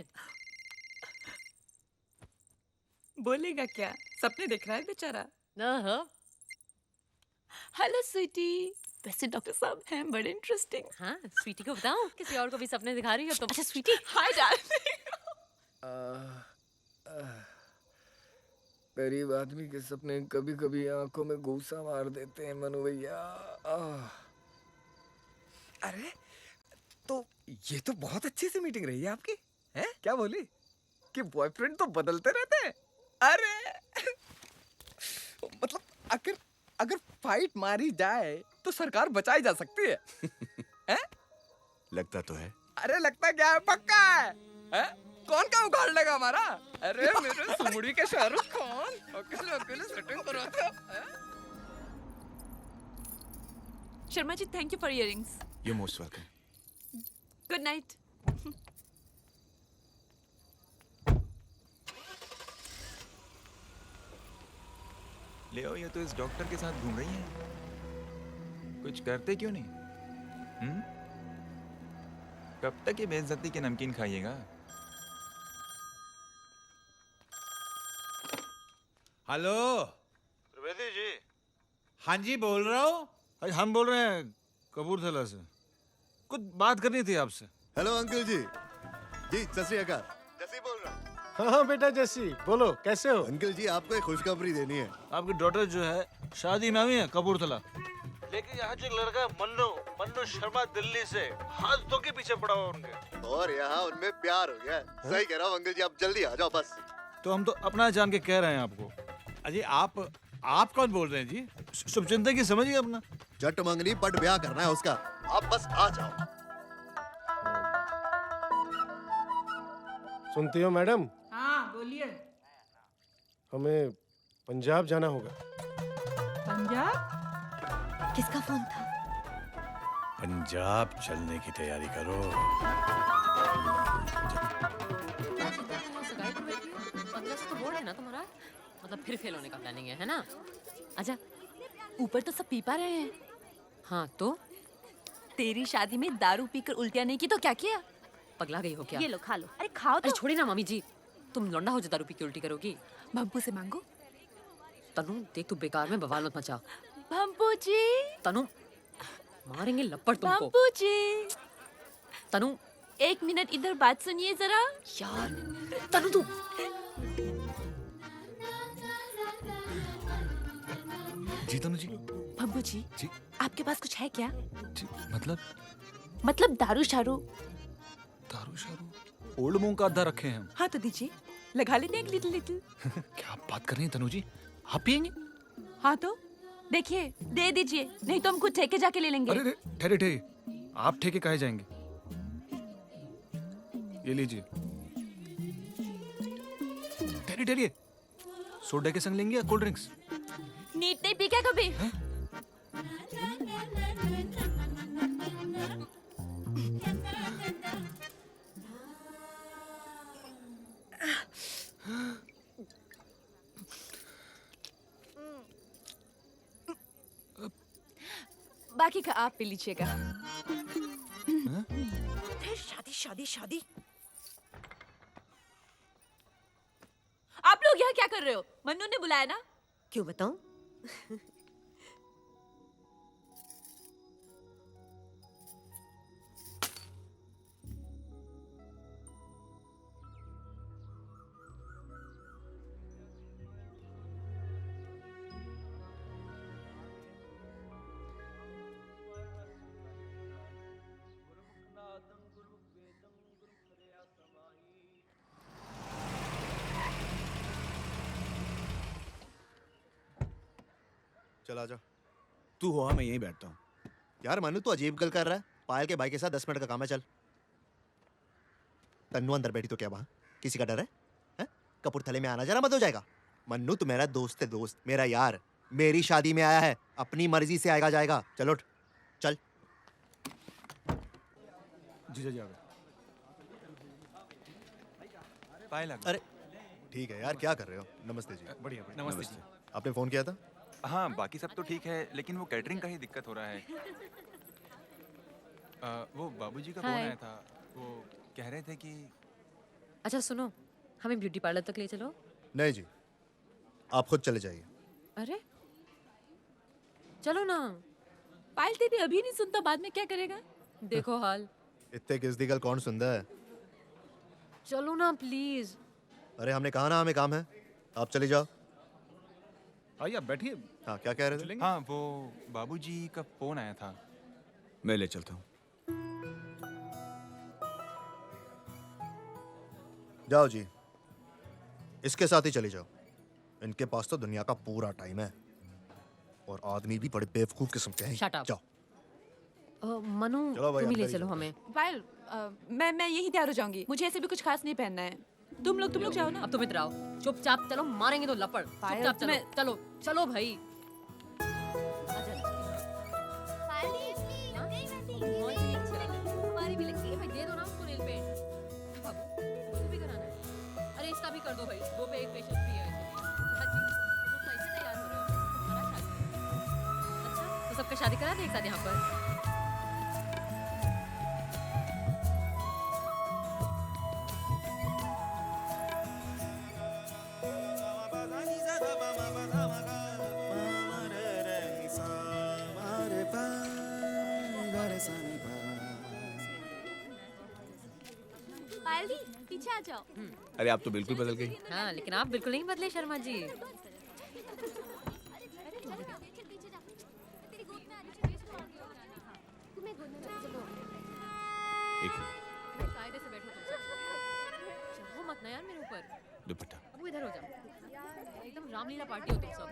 बोलेगा क्या, सपने देख रहा है बेचारा। हाँ। हेलो स्वीटी, वैसे डॉक्टर साहब हैं बड़े इंटरेस्टिंग। हाँ, स्वीटी को बताऊं? किसी और को भी सपने दिखा रही हो तुम? अच्छा स्वीटी। Hi darling. गरीब आदमी के सपने कभी कभी आंखों में घूसा मार देते हैं मनु भैया। अरे तो ये तो बहुत अच्छी सी मीटिंग रही है आपकी, हैं? क्या बोली कि बॉयफ्रेंड तो बदलते रहते हैं? अरे मतलब अगर फाइट मारी जाए तो सरकार बचाई जा सकती है, हैं? लगता तो है। अरे लगता क्या है, पक्का है, हैं? कौन क्या उखाड़ लेगा हमारा? अरे मेरे सुमुड़ी के शाहरुख खान अकेले सेटिंग कराते हैं। Sharma ji, thank you for earrings. You most welcome. Good night. ले ये तो इस डॉक्टर के साथ घूम रही हैं। कुछ करते क्यों नहीं? कब तक ये बेइज्जती के नमकीन खाइएगा? हेलो त्रिवेदी जी। हाँ जी बोल रहा हूँ। अरे हम बोल रहे हैं कपूरथला से, कुछ बात करनी थी आपसे। हेलो अंकल जी। जी सत श्री अकाल। जस्सी बोल रहा हूँ। हाँ बेटा जस्सी, बोलो कैसे हो? अंकल जी आपको एक खुशखबरी देनी है। आपकी डॉटर जो है शादी में आई है कपूरथला, लेकिन यहाँ जो एक लड़का मन्नू शर्मा दिल्ली से हाथ धो के पीछे पड़ा हुआ उनके, और यहाँ उनमें प्यार हो गया। सही कह रहा हूँ अंकल जी, आप जल्दी आ जाओ बस। तो हम तो अपना जान के कह रहे हैं आपको। अजी आप कौन बोल रहे हैं जी? शुभ चिंतन की समझिए अपना। जट मंगनी पट ब्याह करना है उसका, आप बस आ जाओ। सुनती हो मैडम? हाँ बोलिए। हमें पंजाब जाना होगा। पंजाब? किसका फोन था? पंजाब चलने की तैयारी करो। ना तुम्हारा मतलब फिर फेल होने का प्लानिंग है ना? आजा। ऊपर तो सब पी पा रहे हैं। हाँ तो तेरी शादी में दारू पीकर उल्टियाँ नहीं की तो क्या किया? पगला गई हो क्या? ये लो खा लो। अरे खाओ तो। अरे छोड़ी ना मामी जी, तुम लौंडा हो जो दारू पी के उल्टी करोगी। भम्पू से मांगो। तनु देख तू बेकार में बवाल मत मचा। भम्पू जी। तनु मारेंगे लपड़ तुमको। बाबूजी, तनु, 1 मिनट इधर बात सुनिए जरा। यार, तनु तू। जी तनु जी। बाबूजी, जी। आपके पास कुछ है क्या? जी, मतलब दारू शारू। दारू शारू ओल्ड मोंग का अद्दा रखे हैं हम। हाँ तो दीजिए, लगा लेते हैं एक लिटिल लिटिल। क्या आप बात कर रही हैं तनु जी? आप पियेंगे? हाँ तो देखिए, दे दीजिए, नहीं तो हम खुद ठेके जाके ले लेंगे। अरे ठहरे ठहरे, आप ठेके काहे जाएंगे? ये लीजिए। ठहरे ठहरिए, सोडा के संग लेंगे या कोल्ड ड्रिंक्स? नीट नहीं पी क्या कभी? बाकी का आप पी लीजिएगा। शादी शादी शादी। आप लोग यहाँ क्या कर रहे हो? मन्नू ने बुलाया ना? क्यों बताऊं? चला जा। तू हो, मैं यहीं बैठता हूँ। यार मनु तो अजीब गल कर रहा है। पायल के भाई के साथ 10 मिनट का काम है, चल। तन्नू अंदर बैठी तो क्या वहां किसी का डर है? कपूरथले में आना जरा मत हो जाएगा। मन्नू तू मेरा दोस्त है, दोस्त, मेरा यार, मेरी शादी में आया है, अपनी मर्जी से आएगा जाएगा। चल उठ, चल। जीजा जी आ गए। पायल आ गई। अरे ठीक है यार, क्या कर रहे हो? नमस्ते जी। बढ़िया बढ़िया। नमस्ते जी। आपने फोन किया था? हाँ, बाकी सब तो ठीक है, लेकिन वो कैटरिंग का ही दिक्कत हो रहा है। वो बाबूजी का फोन हाय। आया था, वो कह रहे थे कि अच्छा सुनो, हमें ब्यूटी पार्लर तक ले चलो। नहीं जी, आप खुद चले जाइए। अरे चलो ना। पायल दीदी अभी नहीं सुनता, बाद में क्या करेगा? देखो हाल। इतने किस गल कौन सुनता है? चलो ना प्लीज। अरे हमने कहा ना हमें काम है, आप चले जाओ। आइए आप बैठिए। हाँ, क्या कह रहे थे? हाँ, वो बाबूजी का फोन आया था। मैं ले चलता हूँ। जाओ जी, इसके साथ ही चले जाओ। इनके पास तो दुनिया का पूरा टाइम है और आदमी भी बड़े बेवकूफ किस्म के हैं। Shut up. जाओ। मनु चलो भाई, तुम ही ले अंदर ही चलो चलो। हमें। पायल, मैं यही तैयार हो जाऊंगी। मुझे ऐसे भी कुछ खास नहीं पहनना है। तुम लोग जाओ ना। अब तुम इधर आओ, चुपचाप चलो, मारेंगे तो लपड़। पायल, चुपचाप चलो, चलो चलो भाई। हमारी भी लगती है भाई, दे दो ना उसको नेल पेंट। अब उसको भी कराना है। अरे इसका भी कर दो भाई, 2 पे 1 फेशियल फ्री है वैसे भी। हाँ जी, तुम लोग कैसे तैयार हो रहे हो? तुम्हारा शादी। अच्छा तो सबका शादी करा दे एक साथ यहाँ पर। पायल दी, पीछे आ जाओ। अरे आप तो बिल्कुल बदल गई। हाँ लेकिन आप बिल्कुल नहीं बदले शर्मा जी। एक मिनट। कायदे से बैठो तुम सब। चढ़ो मत ना यार मेरे ऊपर। दुपट्टा। अब इधर हो जाओ, एकदम रामलीला पार्टी हो तुम सब।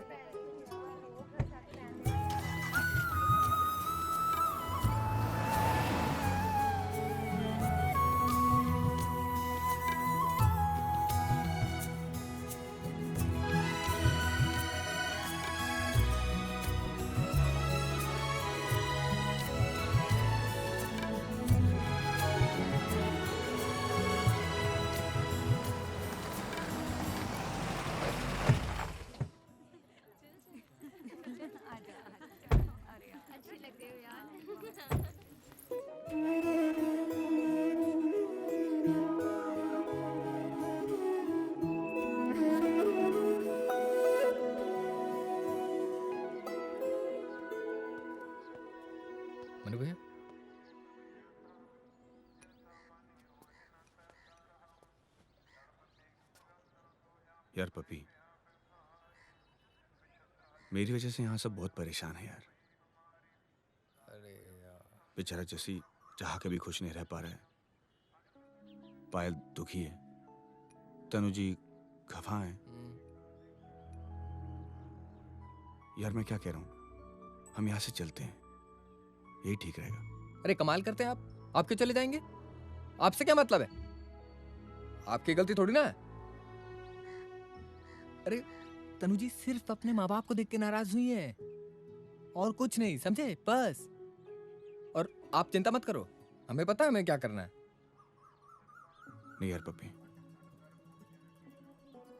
यार पपी, मेरी वजह से यहाँ सब बहुत परेशान है यार। अरे यार बेचारा जसी चाह के भी खुश नहीं रह पा रहा है, पायल दुखी है, तनु जी खफा है। यार मैं क्या कह रहा हूँ, हम यहाँ से चलते हैं, यही ठीक रहेगा। अरे कमाल करते हैं आप क्यों चले जाएंगे? आपसे क्या मतलब है? आपकी गलती थोड़ी ना है। अरे तनु जी सिर्फ अपने माँ बाप को देख के नाराज हुई है और कुछ नहीं, समझे? बस। और आप चिंता मत करो, हमें पता है हमें क्या करना है। नहीं यार पप्पी,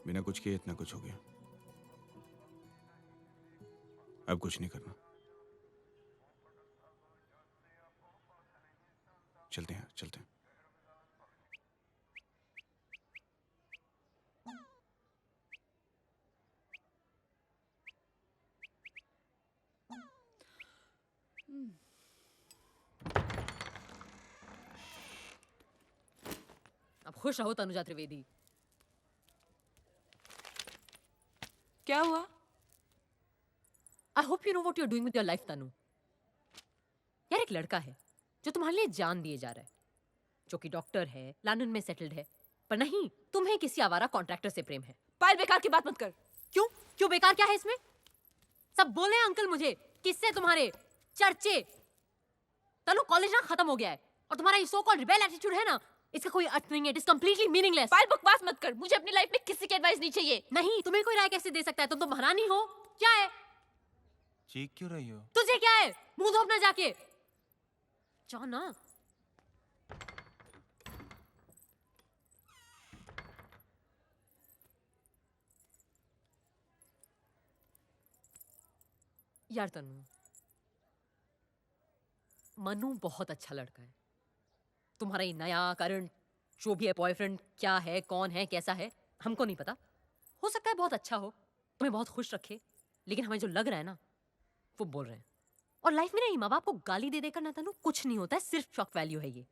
बिना कुछ किए इतना कुछ हो गया, अब कुछ नहीं करना। चलते हैं, चलते हैं। अब खुश रहो तनुजा त्रिवेदी। क्या हुआ? I hope you know what you are doing with your life Tanu. यार एक लड़का है जो तुम्हारे लिए जान दिए जा रहा है, जो कि डॉक्टर है, लंदन में सेटल्ड है, पर नहीं, तुम्हें किसी आवारा कॉन्ट्रैक्टर से प्रेम है। पायल बेकार की बात मत कर। क्यों बेकार क्या है इसमें? सब बोले हैं अंकल मुझे, किससे तुम्हारे चर्चे। तनु कॉलेज ना खत्म हो गया है और तुम्हारा ये सो कॉल्ड रिबेल एटीट्यूड है ना, इसका कोई अर्थ नहीं है, इट इज कंप्लीटली मीनिंगलेस। पायल बकवास मत कर, मुझे अपनी लाइफ में किसी की एडवाइस नहीं चाहिए। नहीं, तुम्हें कोई राय कैसे दे सकता है? तुम तो महारानी हो। क्या है? चीख क्यों रही हो? तुझे क्या है? मुंह धोपना जाके। जाओ ना। यार तनु, मनु बहुत अच्छा लड़का है। तुम्हारा ये नया करंट जो भी है बॉयफ्रेंड क्या है, कौन है, कैसा है, हमको नहीं पता। हो सकता है बहुत अच्छा हो, तुम्हें बहुत खुश रखे, लेकिन हमें जो लग रहा है ना, वो बोल रहे हैं। और लाइफ में ना माँ बाप को गाली दे देकर ना तनु कुछ नहीं होता है, सिर्फ शॉक वैल्यू है ये।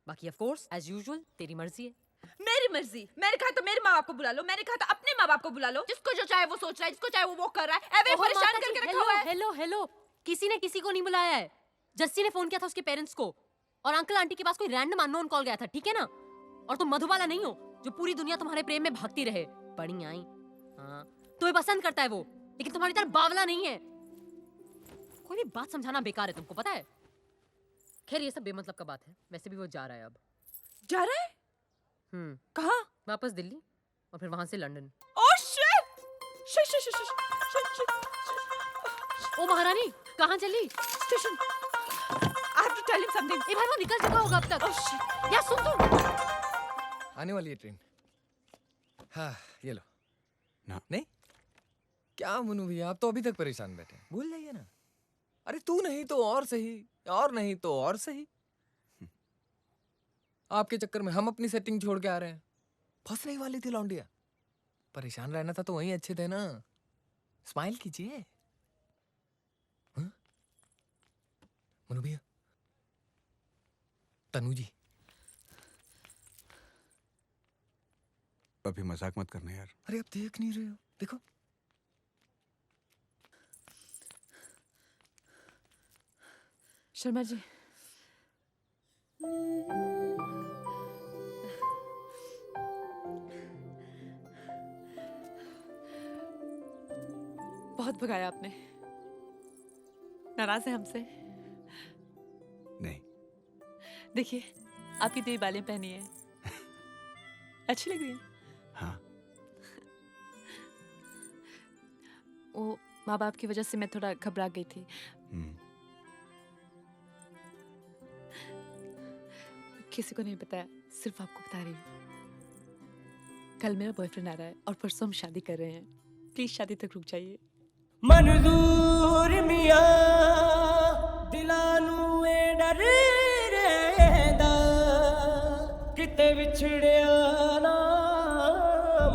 बाकी ऑफ कोर्स एज यूजुअल तेरी मर्जी है। मेरी मर्जी? मैंने कहा तो मेरे माँ बाप को बुला लो, मैंने कहा था अपने माँ बाप को बुला लो। जिसको जो चाहे वो सोच रहा है, जिसको चाहे वो कर रहा है। एवे परेशान करके रखा हुआ है। हेलो हेलो, किसी ने किसी को नहीं बुलाया है। जस्सी ने फोन किया था उसके पेरेंट्स को, और अंकल आंटी के पास कोई रैंडम अननोन कॉल गया था, ठीक है ना? और तुम मधुबाला नहीं हो जो पूरी दुनिया तुम्हारे प्रेम में भागती रहे। बड़ी आई, हाँ तुम्हें पसंद करता है वो, लेकिन तुम्हारी तरह बावला नहीं है। कोई भी बात समझाना बेकार है, तुमको पता है। खैर ये सब बेमतलब का बात है। वैसे भी वो जा रहा है अब। जा रहा है? कहाँ? वापस दिल्ली और फिर वहां से लंदन। Oh shit! शिट! ओ महारानी, कहाँ चली? Station. I have to tell him something. ए भाई वो निकल चुका होगा अब तक। Oh shit! यार सुन तुम। आने वाली है ट्रेन। हाँ ये लो। ना नहीं क्या मनु भैया, आप तो अभी तक परेशान बैठे हैं, भूल जाइए ना। अरे तू नहीं तो और सही, और नहीं तो और सही। आपके चक्कर में हम अपनी सेटिंग छोड़ के आ रहे हैं। फंसने ही वाली थी लौंडिया। परेशान रहना था तो वहीं अच्छे थे ना। स्माइल कीजिए। मनु भैया, तनु जी। अभी मजाक मत करना यार। अरे आप देख नहीं रहे हो, देखो। शर्मा जी, बहुत भगाया आपने। नाराज है हमसे? नहीं। देखिए आपकी तो ये बालें पहनी है, अच्छी लग रही है। हाँ। वो माँ बाप की वजह से मैं थोड़ा घबरा गई थी। किसी को नहीं बताया, सिर्फ आपको बता रही हूँ। कल मेरा बॉयफ्रेंड आ रहा है और परसों हम शादी कर रहे हैं। प्लीज शादी तक रुक जाइए। मंजूर मिया दिलानू ए डर रहंदा किते विछड़िया ना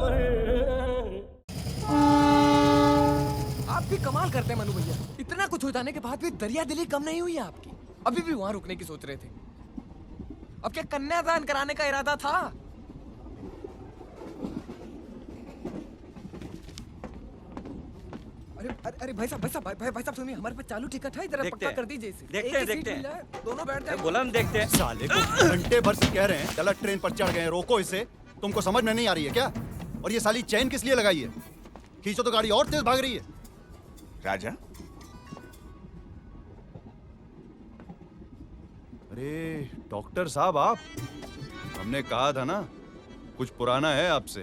मर। आप भी कमाल करते हैं मनु भैया। इतना कुछ हो जाने के बाद भी दरिया दिली कम नहीं हुई है आपकी। अभी भी वहां रुकने की सोच रहे थे। अब क्या कन्यादान कराने का इरादा था? अरे भाई साहब सुनिए, हमारे पास चालू टिकट है, जरा देखते पक्का हैं। कर दीजिए इसे। देखते एक हैं, ही सीट देखते मिल हैं। जाए, दोनों बैठ जाए। बोला हम देखते हैं। साले को घंटे भर से कह रहे हैं गलत ट्रेन पर चढ़ गए हैं, रोको इसे। तुमको समझ में नहीं आ रही है क्या? और ये साली चैन किस लिए लगाई है? खींचो तो गाड़ी और तेज भाग रही है। राजा, अरे डॉक्टर साहब आप, हमने कहा था ना कुछ पुराना है आपसे,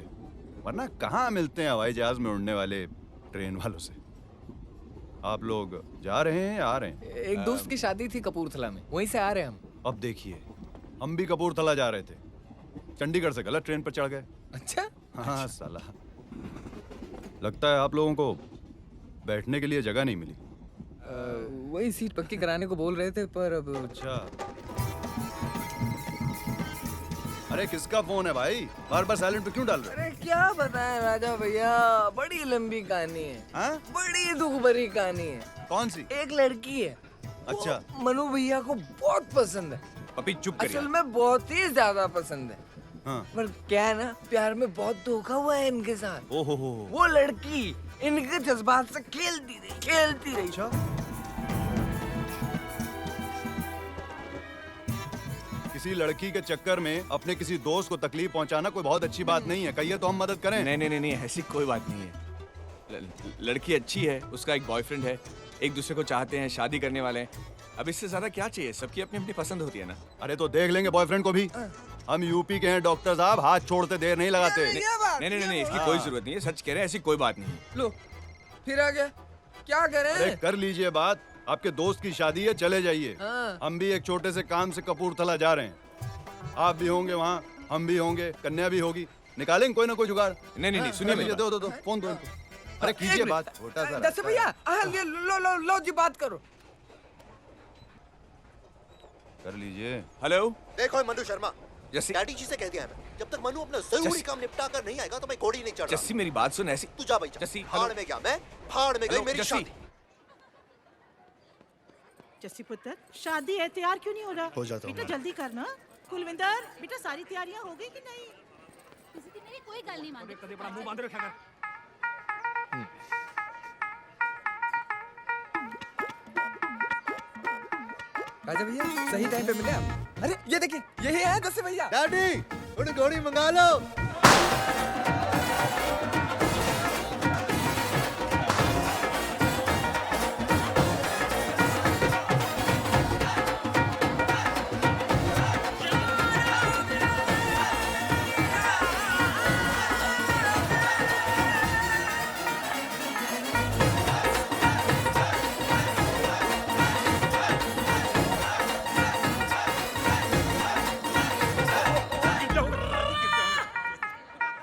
वरना कहाँ मिलते हैं हवाई जहाज में उड़ने वाले ट्रेन वालों से। आप लोग जा रहे हैं या आ रहे हैं? एक दोस्त की शादी थी कपूरथला में, वहीं से आ रहे हैं हम। अब देखिए, हम भी कपूरथला जा रहे थे, चंडीगढ़ से गलत ट्रेन पर चढ़ गए। अच्छा? हाँ साला, लगता है आप लोगों को बैठने के लिए जगह नहीं मिली। वही सीट पक्की कराने को बोल रहे थे, पर अब। अच्छा, अरे किसका फोन है भाई? बार बार साइलेंट पे क्यों डाल रहे हो? अरे क्या बताएं राजा भैया, बड़ी लंबी कहानी है। हाँ? बड़ी दुख भरी कहानी है। कौन सी? एक लड़की है, अच्छा, वो मनु भैया को बहुत पसंद है। पपी चुप करिए। असल में बहुत ही ज्यादा पसंद है। हाँ। पर क्या है ना, प्यार में बहुत धोखा हुआ है इनके साथ। ओहो हो। वो लड़की इनके जज्बात से खेलती रही। अच्छा, किसी लड़की के चक्कर में अपने किसी दोस्त को तकलीफ पहुंचाना कोई बहुत अच्छी बात नहीं है। कहिए तो हम मदद करें। नहीं, ऐसी कोई बात नहीं है। लड़की अच्छी है, उसका एक बॉयफ्रेंड है, एक दूसरे को चाहते हैं, शादी करने वाले हैं। अब इससे ज्यादा क्या चाहिए? सबकी अपनी अपनी पसंद होती है ना। अरे तो देख लेंगे बॉयफ्रेंड को भी। हम यूपी के हैं डॉक्टर साहब, हाथ छोड़ते देर नहीं लगाते। नहीं, इसकी कोई जरूरत नहीं है, सच कह रहे हैं, ऐसी कोई बात नहीं है। लो फिर आ गया, क्या करें? अरे कर लीजिए बात, आपके दोस्त की शादी है, चले जाइए। हाँ। हम भी एक छोटे से काम से कपूरथला जा रहे हैं। आप भी होंगे वहाँ, हम भी होंगे, कन्या भी होगी, निकालेंगे कोई ना कोई जुगाड़। नहीं, सुनिए मेरी बात। दो फोन दो इनको। अरे कीजिए बात, छोटा सा दस भैया, लो जी बात करो। कर लीजिए। हेलो, देखो मनु शर्मा, जस्सी, डैडी जी से कह दिया है मैं, जब तक मनु अपना जरूरी काम निपटा कर नहीं आएगा तो मैं घोड़ी नहीं चढ़ रहा। जस्सी मेरी बात सुन। ऐसी तू जा भाई जा। जस्सी, भाड़ में गया मैं, भाड़ में गई मेरी शादी। जस्सी पुत्र, शादी है, तैयार क्यों नहीं हो रहा? हो जाता हूँ बेटा मैं। जल्दी करना। कुलविंदर, बेटा सारी तैयारियां हो गई कि नहीं? किसी की मेरी कोई गल नहीं मानी। कदे बड़ा मुंह बांध रखा कर। राजा भैया सही टाइम पे मिले आप। अरे ये देखिए, यही है दस भैया। डैडी, थोड़ी घोड़ी मंगा लो।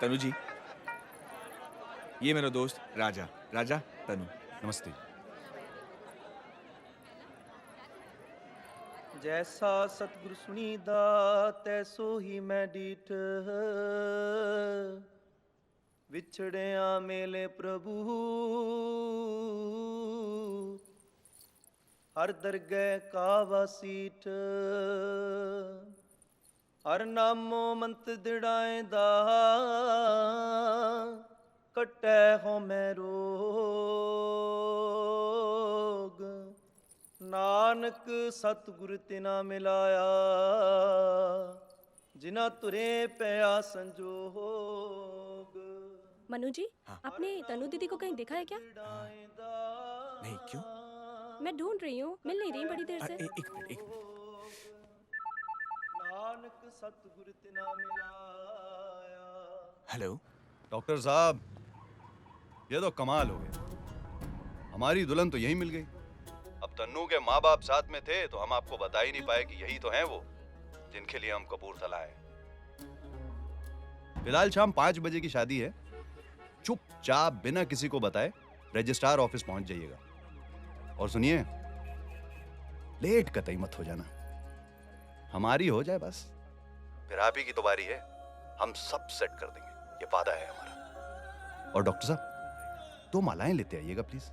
तनु जी, ये मेरा दोस्त राजा तनु। नमस्ते। जैसा सतगुरु सुनीदा तैसो ही मैं डीठ, विछड़िया मेले प्रभु हर दरगह कावा सीठ। हर नामो मंत दिड़ाएदा कटै हो मैं रोग। नानक सतगुरु तिना मिलाया जिना तुरे पया संजोग। मनु जी, आपने तनु दीदी को कहीं देखा है क्या? नहीं, क्यों? मैं ढूंढ रही हूँ, मिल नहीं रही बड़ी देर से। एक मिनट। नानक सतगुरु तिना मिलाया। हेलो डॉक्टर साहब, ये तो कमाल हो गया, हमारी दुल्हन तो यही मिल गई। अब तन्नू के माँ बाप साथ में थे तो हम आपको बता ही नहीं पाए कि यही तो हैं वो जिनके लिए हम कपूरथला आए। फिलहाल शाम 5 बजे की शादी है, चुपचाप बिना किसी को बताए रजिस्ट्रार ऑफिस पहुंच जाइएगा। और सुनिए, लेट कतई मत हो जाना, हमारी हो जाए बस, फिर आप ही की तो बारी है, हम सब सेट कर देंगे, ये वादा है हमारा। और डॉक्टर साहब, 2 मालाएं लेते आइएगा प्लीज।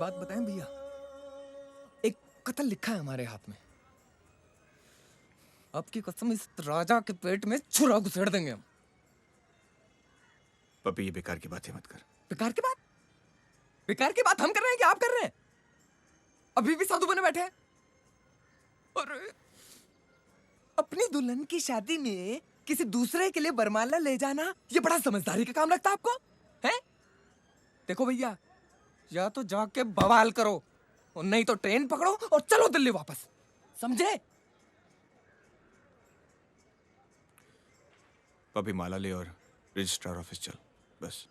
बात बताएं भैया, एक कत्ल लिखा है हमारे हाथ में। आपकी कसम इस राजा के पेट में छुरा घुसेड़ देंगे हम। पपी, ये बेकार की बातें मत कर। बेकार की बात? बेकार की बात हम कर रहे हैं कि आप कर रहे हैं? अभी भी साधु बने बैठे हैं। और अपनी दुल्हन की शादी में किसी दूसरे के लिए बरमाला ले जाना, ये बड़ा समझदारी का काम लगता है आपको? हैं? देखो भैया, या तो जाके बवाल करो और नहीं तो ट्रेन पकड़ो और चलो दिल्ली वापस, समझे? पपी, माला ले और रजिस्ट्रार ऑफिस चल, बस।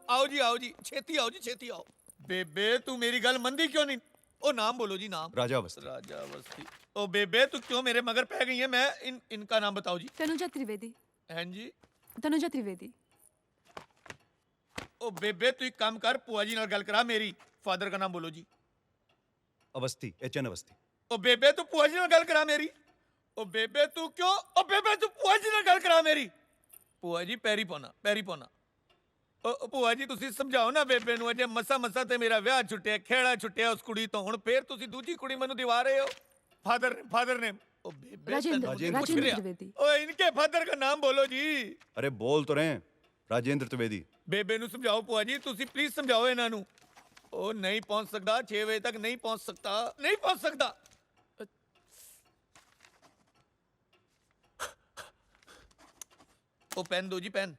आओ जी, छेती आओ जी, छेती आओ। बेबे, तू मेरी गल मंदी क्यों नहीं? ओ नाम बोलो जी, नाम। राजा अवस्थी। राजा अवस्थी। ओ बेबे, तू क्यों मेरे मगर पै गई है? मैं इनका नाम बताओ जी। तनुजा त्रिवेदी। हैं जी? तनुजा त्रिवेदी। ओ बेबे, तू एक काम कर, पुआ जी नाल गल करा मेरी। फादर का नाम बोलो जी। अवस्थी, एचएन अवस्थी। ओ बेबे, तू पुआ जी नाल गल करा मेरी। ओ बेबे, तू क्यों? ओ बेबे, तू पुआ जी नाल गल करा मेरी। पुआ जी पैरी पौना, पैरी पौना। ओ पुआ जी, तुसी समझाओ ना बेबे नूं, अजे मसा ते मेरा विआह छुट्टिया, खेड़ा छुट्टिया उस कुड़ी तो, हुण फिर तुसी दूजी कुड़ी मैनूं दिवा रहे हो। फादर ने ओ बेबे, राजेंद्र त्रिवेदी। ओ इनके फादर का नाम बोलो जी। अरे बोल तो रहे हैं, राजेंद्र त्रिवेदी। बेबे नूं समझाओ पुआ जी, तुसी प्लीज समझाओ इन्हां नूं। ओ नहीं पहुंच सकदा, 6 बजे तक नहीं पहुंच सकता, नहीं पहुंच सकदा। ओ पेन दो जी, पेन।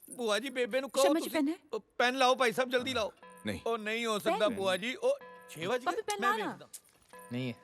बुआ जी, बेबे नु कहो तुसी पेन लाओ, भाई साहब जल्दी लाओ। नहीं। ओ नहीं हो सकता बुआ जी, ओ 6 बज गए, मैं भेजदा। नहीं है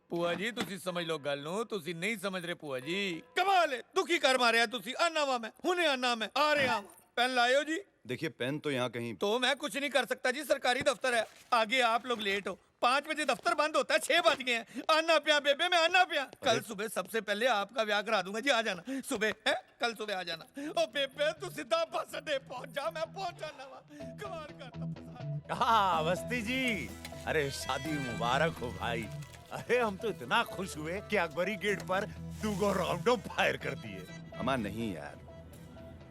बुआ जी, तुसी समझ लो गल नु, तुसी नहीं समझ रहे बुआ जी। कमाल है, दुखी कर मारिया तुसी। आना वा मैं, हुने आना मैं, आ रहे हां। पेन लायो जी। देखिए, पेन तो यहाँ कहीं। तो मैं कुछ नहीं कर सकता जी, सरकारी दफ्तर है। आगे आप लोग लेट हो, 5 बजे दफ्तर बंद होता है, 6 बज गए हैं। आना पिया बेबे, मैं आना पिया। कल सुबह सबसे पहले आपका ब्याह करा दूंगा जी, आ जाना सुबह है, कल सुबह आ जाना। ओ बेबे, तू सीधा बस अड्डे पहुंच जा, मैं पहुंच जाना वा। कमाल करता। हाँ अवस्थी जी, अरे शादी मुबारक हो भाई। अरे हम तो इतना खुश हुए कि अकबरी गेट पर 2 राउंड ऑफ फायर कर दिए। हमारा नहीं यार,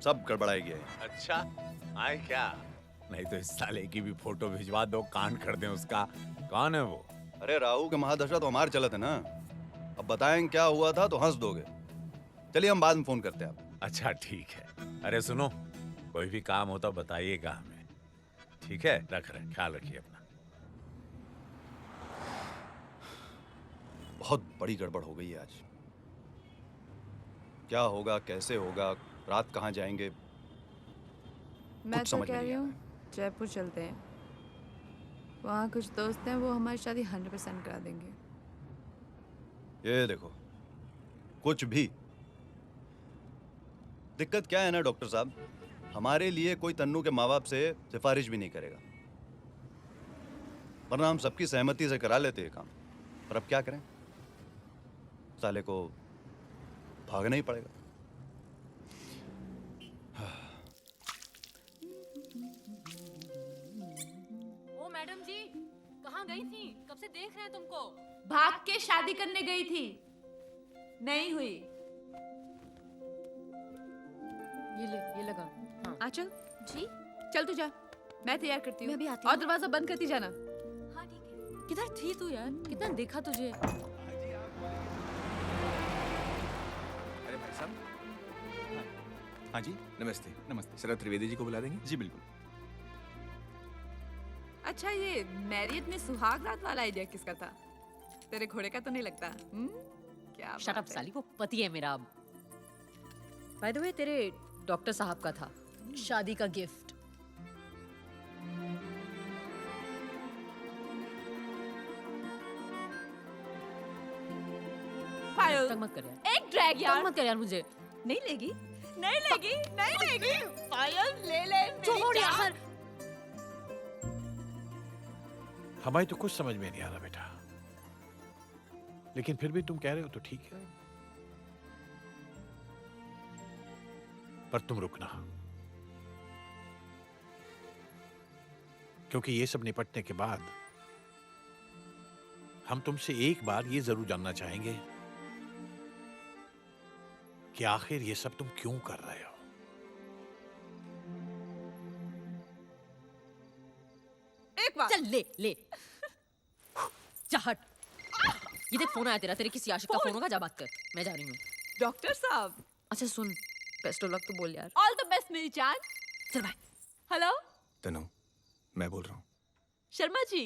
सब गड़बड़ाई गया है। अच्छा, आए क्या? नहीं तो इस साले की भी फोटो भिजवा दो, कांड कर दें उसका। कौन है वो? अरे राहु के महादशा तो हमारे चलत है ना, अब बताएं क्या हुआ था तो हंस दोगे। चलिए हम बाद में फोन करते हैं आप। अच्छा ठीक है। अरे सुनो, कोई भी काम होता बताइएगा हमें, ठीक है? रख रहे, ख्याल रखिए अपना। बहुत बड़ी गड़बड़ हो गई है आज। क्या होगा, कैसे होगा, रात कहाँ जाएंगे, मैं कुछ तो समझ कह नहीं रही आ हूँ जयपुर चलते हैं। वहाँ कुछ दोस्त हैं, वो हमारी शादी 100% करा देंगे। ये देखो, कुछ भी दिक्कत क्या है ना डॉक्टर साहब, हमारे लिए कोई तन्नू के माँ बाप से सिफारिश भी नहीं करेगा, वरना हम सबकी सहमति से करा लेते हैं काम। पर अब क्या करें, साले को भागना ही पड़ेगा। ओ मैडम जी, कहाँ गई थी? कब से देख रहे हैं तुमको। भाग के शादी करने गई थी, नहीं हुई। ये लगा। हाँ। आंचल जी, चल तू जा, मैं तैयार करती हूँ। मैं भी आती और हूँ। दरवाजा बंद करती जाना। हाँ ठीक है। किधर थी तू यार? कितना देखा तुझे। अरे भाई साहब। हाँ जी, नमस्ते। नमस्ते सर, त्रिवेदी जी को बुला देंगे? जी बिल्कुल। अच्छा, ये मैरियट में सुहाग रात वाला आइडिया किसका था? तेरे घोड़े का तो नहीं लगता? क्या शट अप साली, वो पति है मेरा। बाय द वे, तेरे डॉक्टर साहब का था शादी का गिफ्ट। पायल, तंग मत कर यार। एक ड्रैग यार। तंग मत कर यार मुझे। नहीं लेगी, नहीं लेगी, नहीं लेगी। पायल ले ले मेरी छोड़ जान। यार। हमारी तो कुछ समझ में नहीं आ रहा बेटा, लेकिन फिर भी तुम कह रहे हो तो ठीक है। पर तुम रुकना, क्योंकि ये सब निपटने के बाद हम तुमसे एक बार ये जरूर जानना चाहेंगे कि आखिर ये सब तुम क्यों कर रहे हो। ले ले जा हट। ये देख फोन आया तेरा, तेरे किसी आशिक का फोन होगा, जा बात कर, मैं जा रही हूँ। डॉक्टर साहब। अच्छा सुन, बेस्ट ऑफ लक तो बोल यार। ऑल द बेस्ट मेरी जान। चल बाय। हेलो तनु, मैं बोल रहा हूँ। शर्मा जी।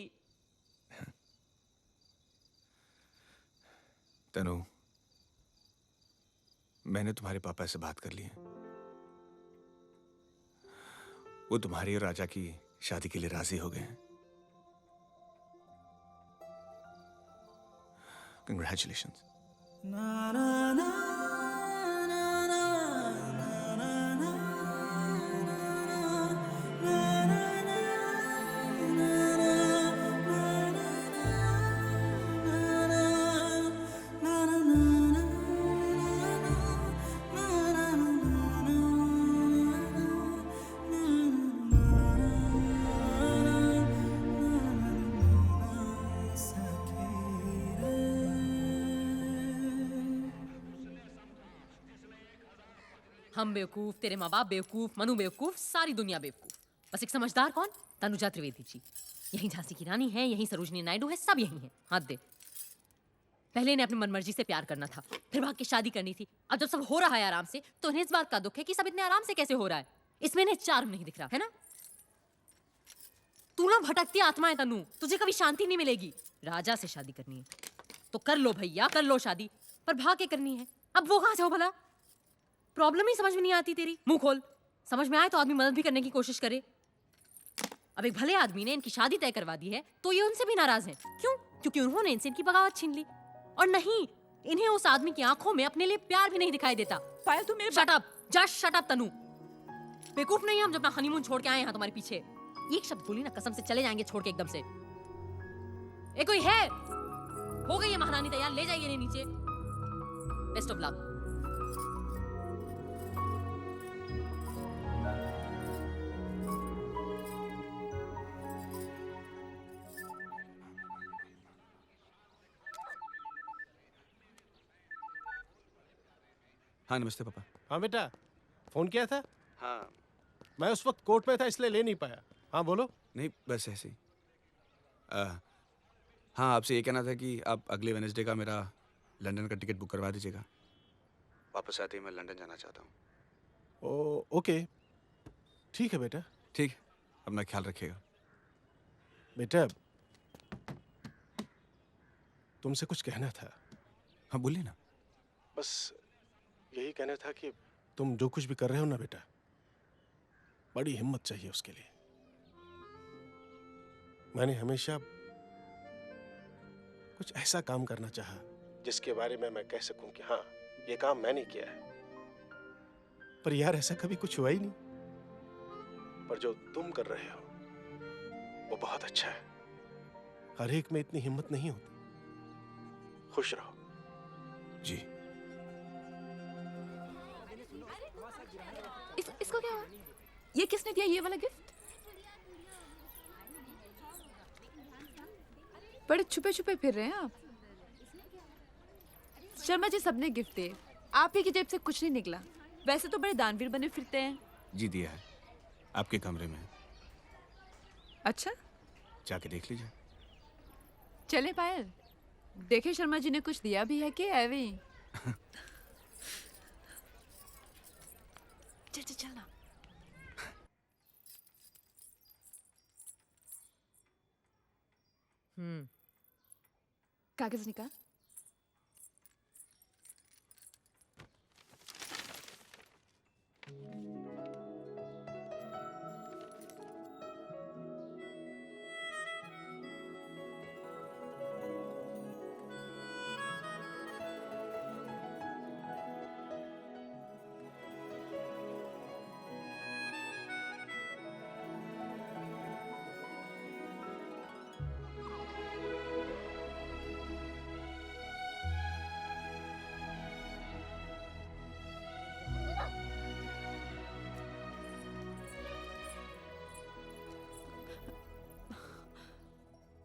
तनु, मैंने तुम्हारे पापा से बात कर ली है। वो तुम्हारी और राजा की शादी के लिए राजी हो गए हैं। कंग्रेचुलेशंस। हम बेवकूफ, तेरे माँ बाप बेवकूफ, मनु बेवकूफ, सारी दुनिया बेवकूफ। बस एक समझदार कौन? तनुजा त्रिवेदी जी। यहीं झांसी की रानी है, यहीं सरोजनी नायडू है, सब यहीं है। हाथ दे। पहले इन्हें अपनी मनमर्जी से प्यार करना था, फिर भाग के शादी करनी थी। अब जब सब हो रहा है आराम से, तो इन्हें इस बात का दुख है कि सब इतने आराम से कैसे हो रहा है। इसमें इन्हें चार्म नहीं दिख रहा है ना। तू ना भटकती आत्मा है तनु, तुझे कभी शांति नहीं मिलेगी। राजा से शादी करनी है तो कर लो भैया, कर लो शादी, पर भाग के करनी है। अब वो कहां से हो भला? प्रॉब्लम ही समझ में नहीं आती तेरी। मुंह खोल, समझ में आए तो आदमी मदद भी करने की कोशिश करे। अब एक भले आदमी ने इनकी शादी तय करवा दी है तो ये उनसे भी नाराज हैं। क्यों? क्योंकि उन्होंने इनसे इनकी बगावत छीन ली। और नहीं, इन्हें उस आदमी की आंखों में अपने लिए प्यार भी नहीं दिखाई देता। पायल तू मेरे shut up, just shut up Tanu. बेवकूफ नहीं हम जब अपना हनीमून छोड़ के आए हैं तुम्हारे पीछे। एक शब्द बोली ना, कसम से चले जाएंगे छोड़ के एकदम से। ए कोई है? हो गई है महारानी तैयार, ले जाइए इन्हें नीचे। Best of luck. हाँ नमस्ते पापा। हाँ बेटा, फोन किया था? हाँ। मैं उस वक्त कोर्ट में था इसलिए ले नहीं पाया। हाँ बोलो। नहीं बस ऐसे ही। हाँ आपसे ये कहना था कि आप अगले वेडनेसडे का मेरा लंदन का टिकट बुक करवा दीजिएगा। वापस आते ही मैं लंदन जाना चाहता हूँ। ओके ठीक है बेटा। ठीक है, अपना ख्याल रखिएगा। बेटा तुमसे कुछ कहना था। हाँ बोलिए ना। बस यही कहना था कि तुम जो कुछ भी कर रहे हो ना बेटा, बड़ी हिम्मत चाहिए उसके लिए। मैंने हमेशा कुछ ऐसा काम करना चाहा जिसके बारे में मैं कह सकूं कि हाँ ये काम मैंने किया है, पर यार ऐसा कभी कुछ हुआ ही नहीं। पर जो तुम कर रहे हो वो बहुत अच्छा है। हर एक में इतनी हिम्मत नहीं होती। खुश रहो। जी। इसको क्या हुआ? ये किसने दिया ये वाला गिफ्ट? बड़े छुपे छुपे फिर रहे हैं आप। शर्मा जी सबने गिफ्ट दिए, आप ही की जेब से कुछ नहीं निकला। वैसे तो बड़े दानवीर बने फिरते हैं। जी दिया है, आपके कमरे में। अच्छा जाके देख लीजिए। चले पायल, देखे शर्मा जी ने कुछ दिया भी है कि ऐवे ही? चल चल चल ना। कागज निकाल।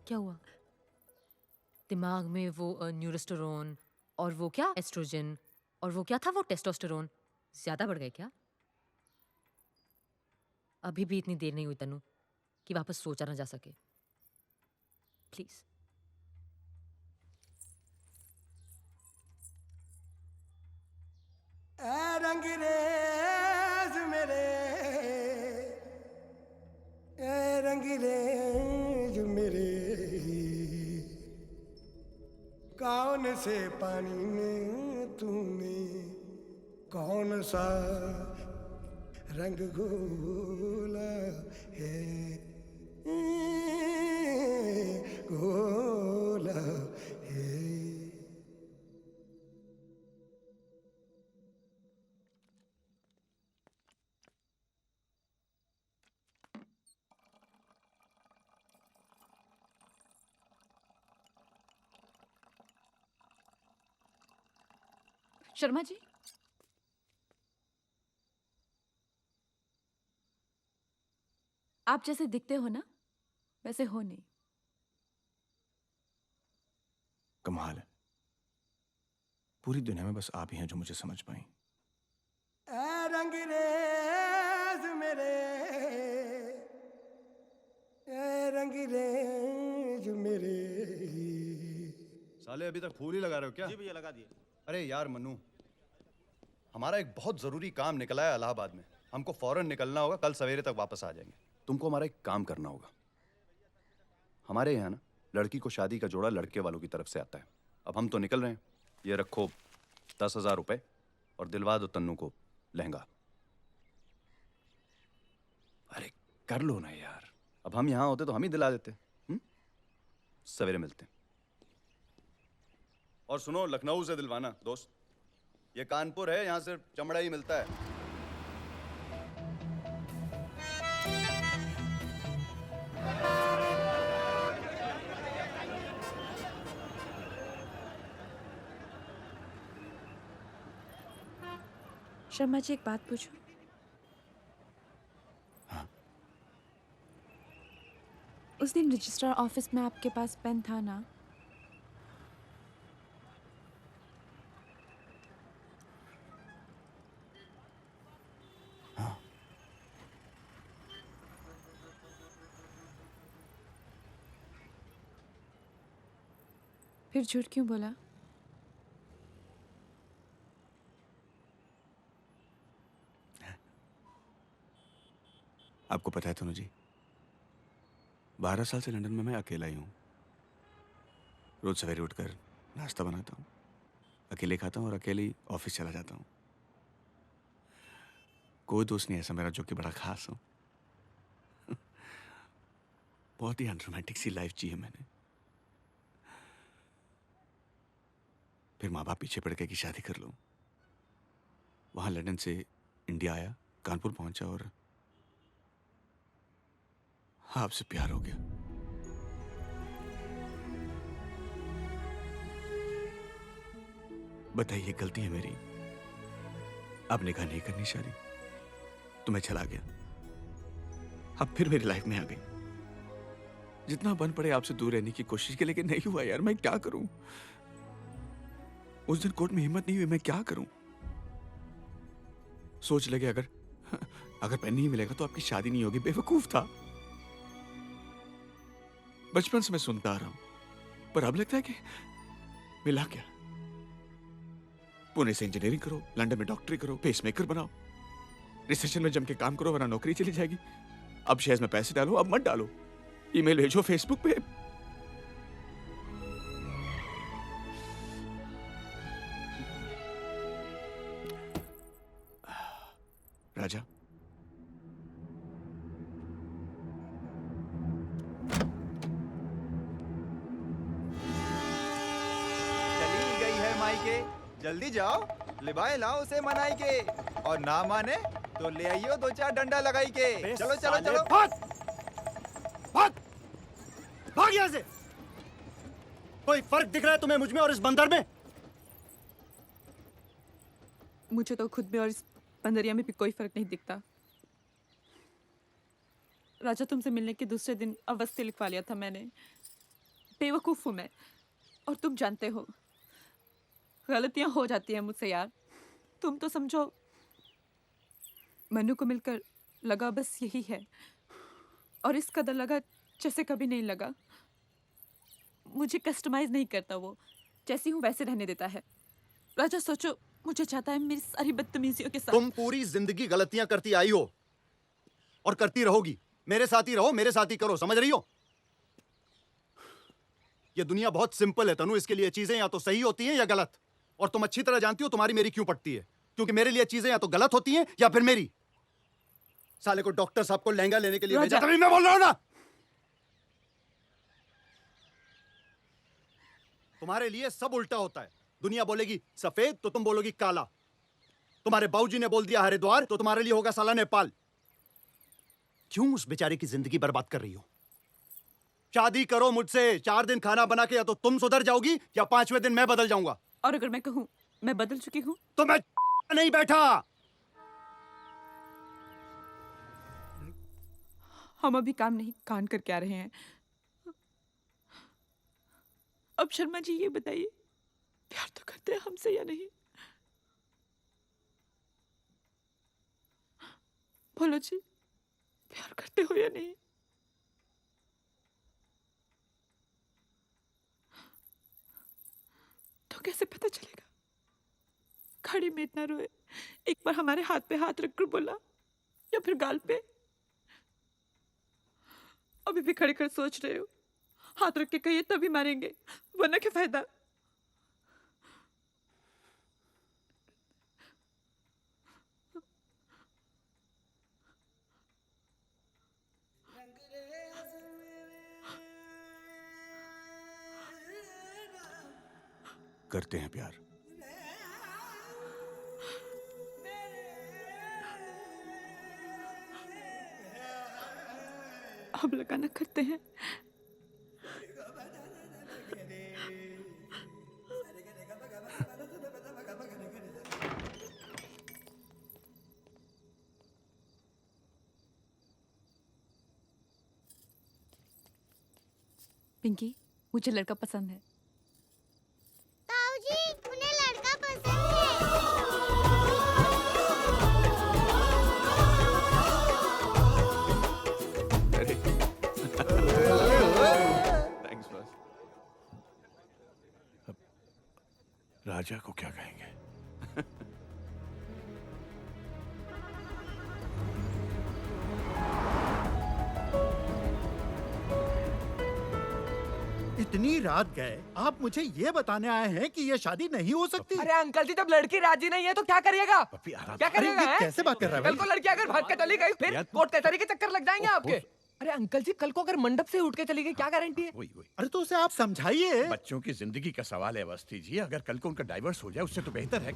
क्या हुआ? दिमाग में वो न्यूरोस्टेरोन और वो क्या एस्ट्रोजन और वो क्या था वो टेस्टोस्टेरोन ज्यादा बढ़ गए क्या? अभी भी इतनी देर नहीं हुई तनु कि वापस सोचा ना जा सके। प्लीज। रंगरेज मेरे, रंगरेज मेरे, कौन से पानी में तूने कौन सा रंग घोला है, घोला है। शर्मा जी, आप जैसे दिखते हो ना वैसे हो नहीं। कमाल है, पूरी दुनिया में बस आप ही हैं जो मुझे समझ पाई। रंगरेज मेरे, रंगरेज मेरे। साले अभी तक फूल ही लगा रहे हो क्या? जी भैया लगा दिए। अरे यार मन्नू, हमारा एक बहुत जरूरी काम निकला है इलाहाबाद में। हमको फौरन निकलना होगा, कल सवेरे तक वापस आ जाएंगे। तुमको हमारा एक काम करना होगा। हमारे यहाँ ना लड़की को शादी का जोड़ा लड़के वालों की तरफ से आता है। अब हम तो निकल रहे हैं, ये रखो 10,000 रुपए और दिलवा दो तन्नू को लहंगा। अरे कर लो ना यार, अब हम यहाँ होते तो हम ही दिला देते। सवेरे मिलते हैं। और सुनो, लखनऊ से दिलवाना दोस्त, ये कानपुर है, यहाँ सिर्फ चमड़ा ही मिलता है। शर्मा जी, एक बात पूछूं? हाँ। उस दिन रजिस्ट्रार ऑफिस में आपके पास पेन था ना? हाँ। फिर झूठ क्यों बोला? आपको पता है तनु जी, 12 साल से लंदन में मैं अकेला ही हूँ। रोज सवेरे उठकर नाश्ता बनाता हूँ, अकेले खाता हूँ और अकेले ही ऑफिस चला जाता हूँ। कोई दोस्त नहीं ऐसा मेरा जो कि बड़ा खास हो। बहुत ही अनरोमांटिक सी लाइफ जी है मैंने। फिर माँ बाप पीछे पड़ गए कि शादी कर लो। वहां लंदन से इंडिया आया, कानपुर पहुंचा और आपसे प्यार हो गया। बताइए, गलती है मेरी? आपने कहा नहीं करनी शादी, तो मैं चला गया। अब फिर मेरी लाइफ में आ गई। जितना बन पड़े आपसे दूर रहने की कोशिश की, लेकिन नहीं हुआ यार। मैं क्या करूं? उस दिन कोर्ट में हिम्मत नहीं हुई, मैं क्या करूं? सोच लगे अगर पेन नहीं मिलेगा तो आपकी शादी नहीं होगी। बेवकूफ था। बचपन से मैं सुनता आ रहा हूं, पर अब लगता है कि मिला क्या। पुणे से इंजीनियरिंग करो, लंदन में डॉक्टरी करो, पेसमेकर बनाओ, रिसेशन में जम के काम करो वरना नौकरी चली जाएगी। अब शेयर्स में पैसे डालो, अब मत डालो। ईमेल भेजो फेसबुक पे। राजा, चली गई है मायके, जल्दी जाओ, लिबाए लाओ उसे मनाई के, और ना माने तो ले आइयो 2-4 डंडा लगाई के। चलो चलो चलो, भाग भाग भाग यहाँ से। कोई फर्क दिख रहा है तुम्हें मुझ में और इस बंदर में? मुझे तो खुद में और इस बंदरिया में भी कोई फर्क नहीं दिखता। राजा, तुमसे मिलने के दूसरे दिन अवस्थी लिखवा लिया था मैंने। बेवकूफ हूं मैं, और तुम जानते हो गलतियां हो जाती हैं मुझसे यार। तुम तो समझो मनु को मिलकर लगा बस यही है, और इस कदर लगा जैसे कभी नहीं लगा। मुझे कस्टमाइज नहीं करता वो, जैसी हूँ वैसे रहने देता है। राजा सोचो, मुझे चाहता है मेरी सारी बदतमीजियों के साथ। तुम पूरी जिंदगी गलतियां करती आई हो और करती रहोगी। मेरे साथ ही रहो, मेरे साथ ही करो, समझ रही हो? ये दुनिया बहुत सिंपल है तनु, इसके लिए चीजें या तो सही होती हैं या गलत। और तुम अच्छी तरह जानती हो तुम्हारी मेरी क्यों पटती है, क्योंकि मेरे लिए चीजें या तो गलत होती हैं या फिर मेरी। साले को डॉक्टर साहब को लहंगा लेने के लिए भेजा, तभी मैं बोल रहा हूं ना। तुम्हारे लिए सब उल्टा होता है। दुनिया बोलेगी सफेद तो तुम बोलोगी काला। तुम्हारे बाबूजी ने बोल दिया हरिद्वार तो तुम्हारे लिए होगा साला नेपाल। क्यों उस बेचारे की जिंदगी बर्बाद कर रही हो? शादी करो मुझसे, 4 दिन खाना बना के या तो तुम सुधर जाओगी या 5वें दिन मैं बदल जाऊंगा। और अगर मैं कहूँ मैं बदल चुकी हूँ तो मैं नहीं बैठा। हम अभी काम नहीं कान करके आ रहे हैं। अब शर्मा जी ये बताइए, प्यार तो करते हैं हमसे या नहीं? बोलो जी, प्यार करते हो या नहीं? तो कैसे पता चलेगा? खड़ी में इतना रोए, एक बार हमारे हाथ पे हाथ रखकर बोला या फिर गाल पे? अभी भी खड़े खड़े सोच रहे हो? हाथ रख के कहिए तभी मारेंगे, वरना क्या फायदा? करते हैं प्यार। अब लगाना करते हैं। पिंकी, मुझे लड़का पसंद है। ताऊजी, उन्हें लड़का पसंद अरे थैंक्स बॉस। राजा को क्या कहेंगे? इतनी रात गए, आप मुझे ये बताने आए हैं कि ये शादी नहीं हो सकती? अरे अंकल जी, जब लड़की राजी नहीं है तो क्या करिएगा? क्या करिएगा? अरे, कैसे बात कर रहा है कल को लड़की अगर भाग के चली गई फिर कोर्ट कचहरी के चक्कर लग जाएंगे आपके। अरे अंकल जी, कल को अगर मंडप से उठ के चली गई क्या गारंटी है? अरे तो उसे आप समझाइए। बच्चों की जिंदगी का सवाल है अवस्थी जी, अगर कल को उनका डाइवर्स हो जाए उससे तो बेहतर है।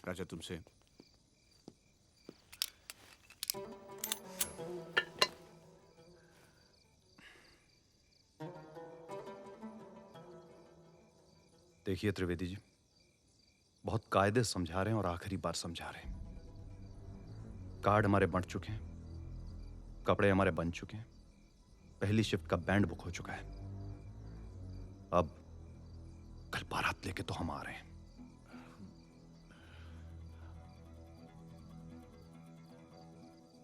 राजा तुमसे देखिए त्रिवेदी जी, बहुत कायदे से समझा रहे हैं और आखिरी बार समझा रहे हैं। कार्ड हमारे बंट चुके हैं, कपड़े हमारे बन चुके हैं, पहली शिफ्ट का बैंड बुक हो चुका है। अब कल बारात लेके तो हम आ रहे हैं।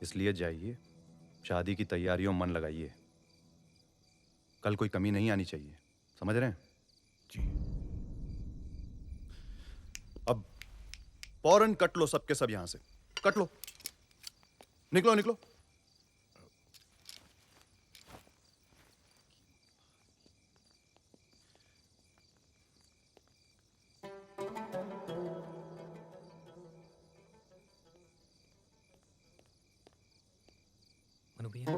इसलिए जाइए, शादी की तैयारियों में मन लगाइए। कल कोई कमी नहीं आनी चाहिए, समझ रहे हैं? जी। अब फौरन कट लो सबके सब यहां से, कट लो, निकलो निकलो। मनु भैया,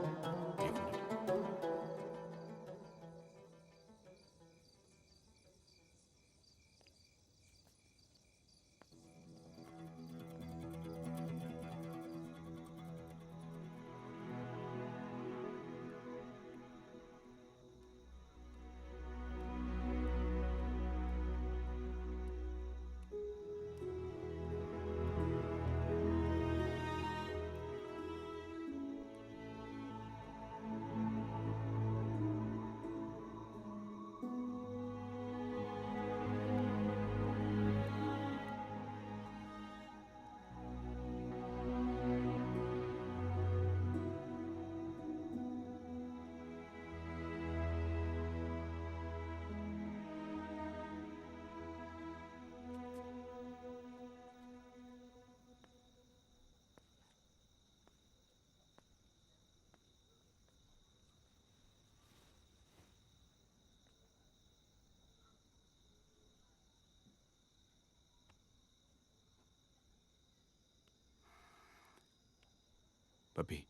पपी,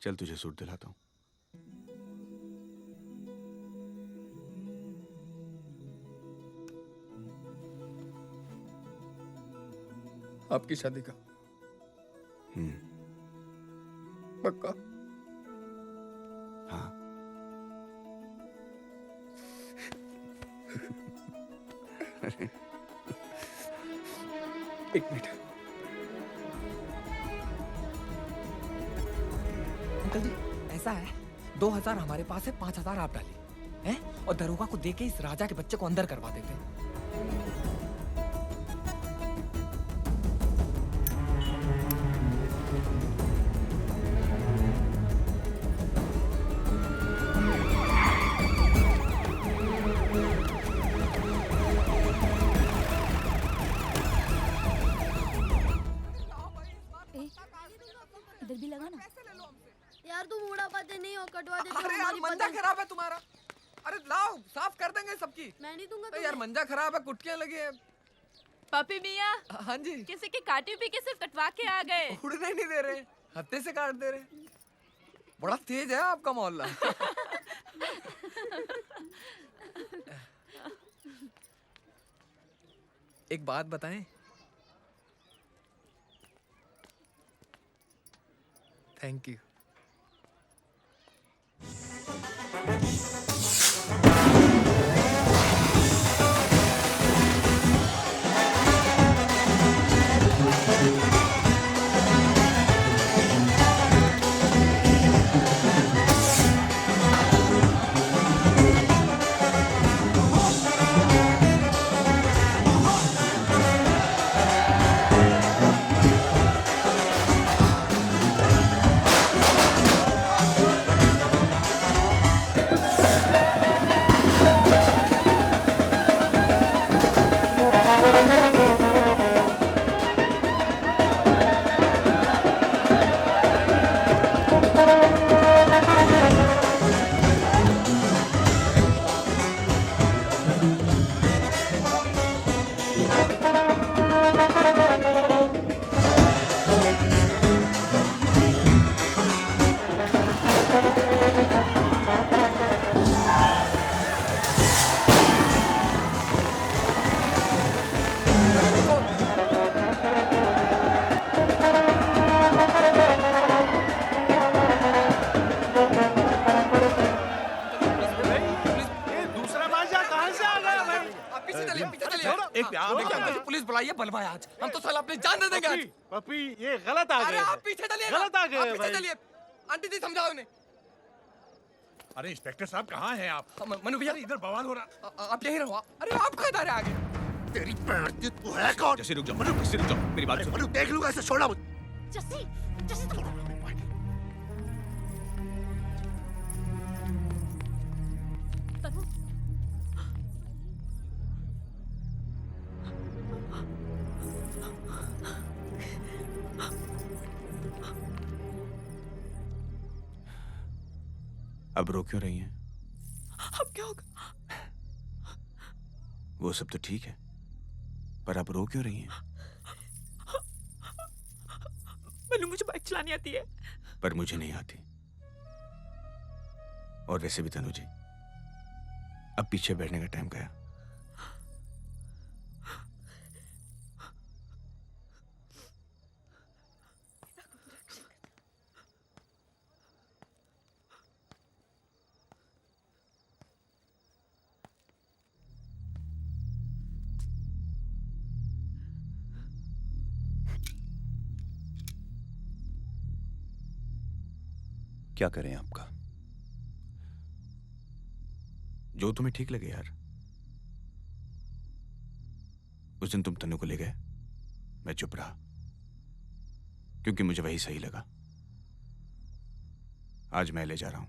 चल तुझे सूट दिलाता हूँ। आपकी शादी का पक्का? हाँ। एक मिनट। अंकल जी, ऐसा है 2000 हमारे पास है, 5000 आप डालिए हैं, और दरोगा को देके इस राजा के बच्चे को अंदर करवा देते हैं। इधर भी लगा ना। यार तू बूढ़ा पाते नहीं हो, कटवा दे। अरे यार मंजा खराब है तुम्हारा। अरे लाओ, साफ कर देंगे सबकी। मैं नहीं दूंगा। यार मंजा खराब है, कुटकियां लगी है। पापी मियाँ। हाँ जी। किसी की काटी पी के सिर्फ कटवा के आ गए। उड़ने नहीं दे रहे, हत्थे से काट दे रहे। बड़ा तेज है आपका मोहल्ला। एक बात बताएं, थैंक यू। पुलिस बुलाइए, बलवाए आज। हम तो साला अपनी जान दे देंगे आज। पपी ये गलत आ गए। अरे आप पीछे चलिए, गलत आ गए आप पीछे भाई। चलिए। आंटी जी समझाओ इन्हें। अरे इंस्पेक्टर साहब कहाँ हैं आप? मनु भैया इधर बवाल हो रहा। आप यहीं रहो। अरे आप कहाँ इधर आगे? तेरी पैर तू है कौन? जैसे रुक जाओ मनु, जैसे रुक जाओ, मेरी बात सुनो। मनु देख लूंगा इसे, छोड़ा मुझे। जस्सी, जस्सी तुम अब रो क्यों रही हैं? अब क्या होगा? वो सब तो ठीक है, पर आप रो क्यों रही हैं? मनु, मुझे बाइक चलानी आती है। पर मुझे नहीं आती। और वैसे भी तनु जी, अब पीछे बैठने का टाइम गया। क्या करें आपका? जो तुम्हें ठीक लगे यार। उस दिन तुम तनु को ले गए, मैं चुप रहा क्योंकि मुझे वही सही लगा। आज मैं ले जा रहा हूं,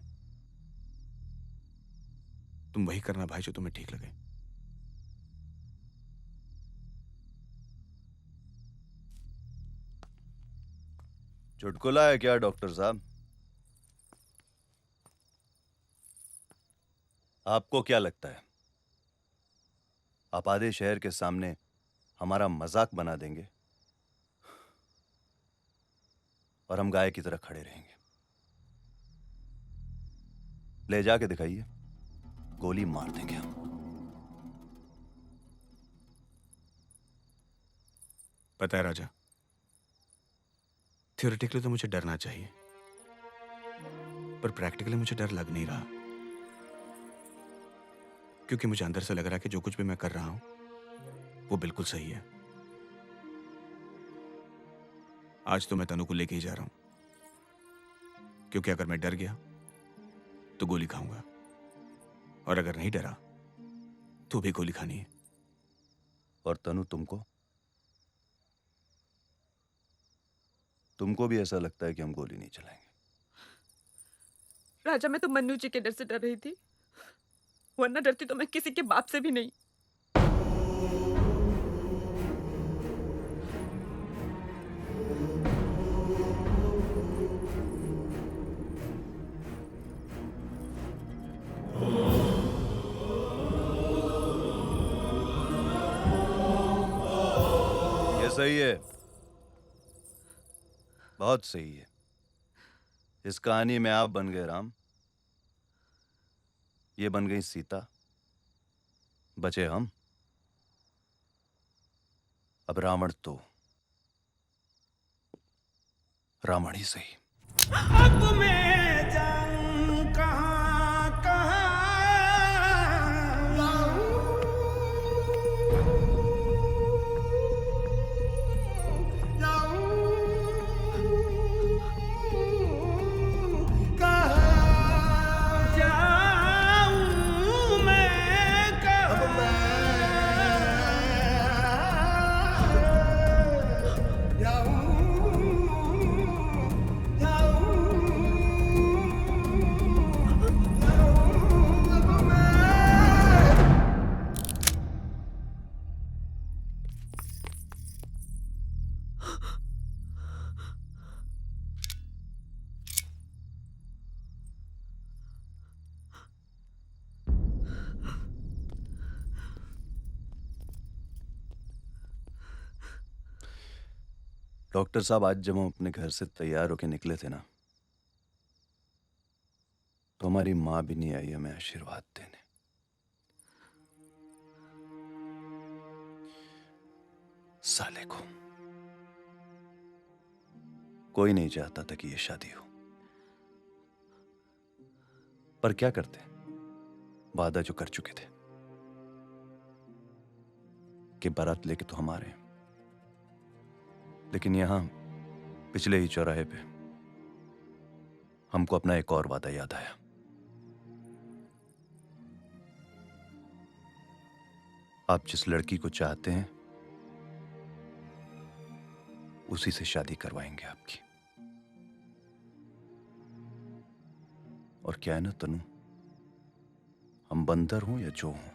तुम वही करना भाई जो तुम्हें ठीक लगे। चुटकुला है क्या डॉक्टर साहब? आपको क्या लगता है आप आधे शहर के सामने हमारा मजाक बना देंगे? और हम गाय की तरह खड़े रहेंगे। ले जाके दिखाइए, गोली मार देंगे हम। पता है राजा, थियोरेटिकली तो मुझे डरना चाहिए, पर प्रैक्टिकली मुझे डर लग नहीं रहा, क्योंकि मुझे अंदर से लग रहा है कि जो कुछ भी मैं कर रहा हूं वो बिल्कुल सही है। आज तो मैं तनु को लेके ही जा रहा हूं, क्योंकि अगर मैं डर गया तो गोली खाऊंगा, और अगर नहीं डरा तो भी गोली खानी है। और तनु, तुमको भी ऐसा लगता है कि हम गोली नहीं चलाएंगे? राजा, मैं तो मन्नू जी के डर से डर रही थी, वरना डरती तो मैं किसी के बाप से भी नहीं। ये सही है, बहुत सही है। इस कहानी में आप बन गए राम, ये बन गई सीता, बचे हम। अब रावण तो रावण ही सही। अब मैं जाऊं कहां कहां जाऊं मैं कहां डॉक्टर साहब, आज जब हम अपने घर से तैयार होके निकले थे ना, तो हमारी माँ भी नहीं आई हमें आशीर्वाद देने। साले को कोई नहीं चाहता था कि ये शादी हो, पर क्या करते, वादा जो कर चुके थे कि बारात लेके तो हम आ रहे हैं, लेकिन यहां पिछले ही चौराहे पे हमको अपना एक और वादा याद आया। आप जिस लड़की को चाहते हैं उसी से शादी करवाएंगे आपकी। और क्या है ना तनु, हम बंदर हों या जो हों,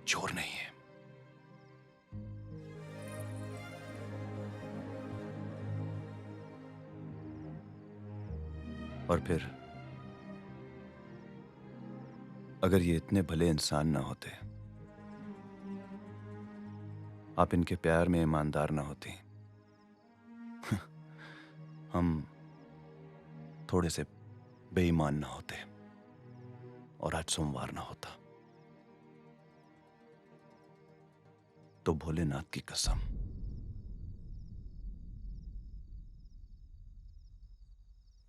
चोर नहीं है। और फिर अगर ये इतने भले इंसान ना होते, आप इनके प्यार में ईमानदार ना होती, हम थोड़े से बेईमान ना होते, और आज सोमवार ना होता, तो भोलेनाथ की कसम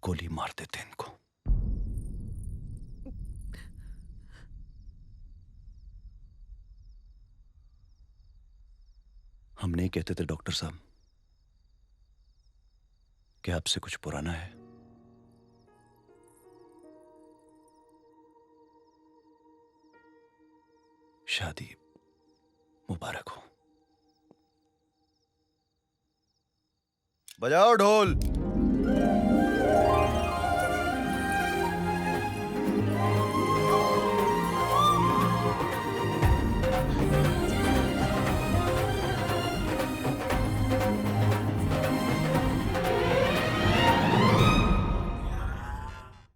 गोली मार देते इनको। हम नहीं कहते थे डॉक्टर साहब कि आपसे कुछ पुराना है। शादी मुबारक हो। बजाओ ढोल।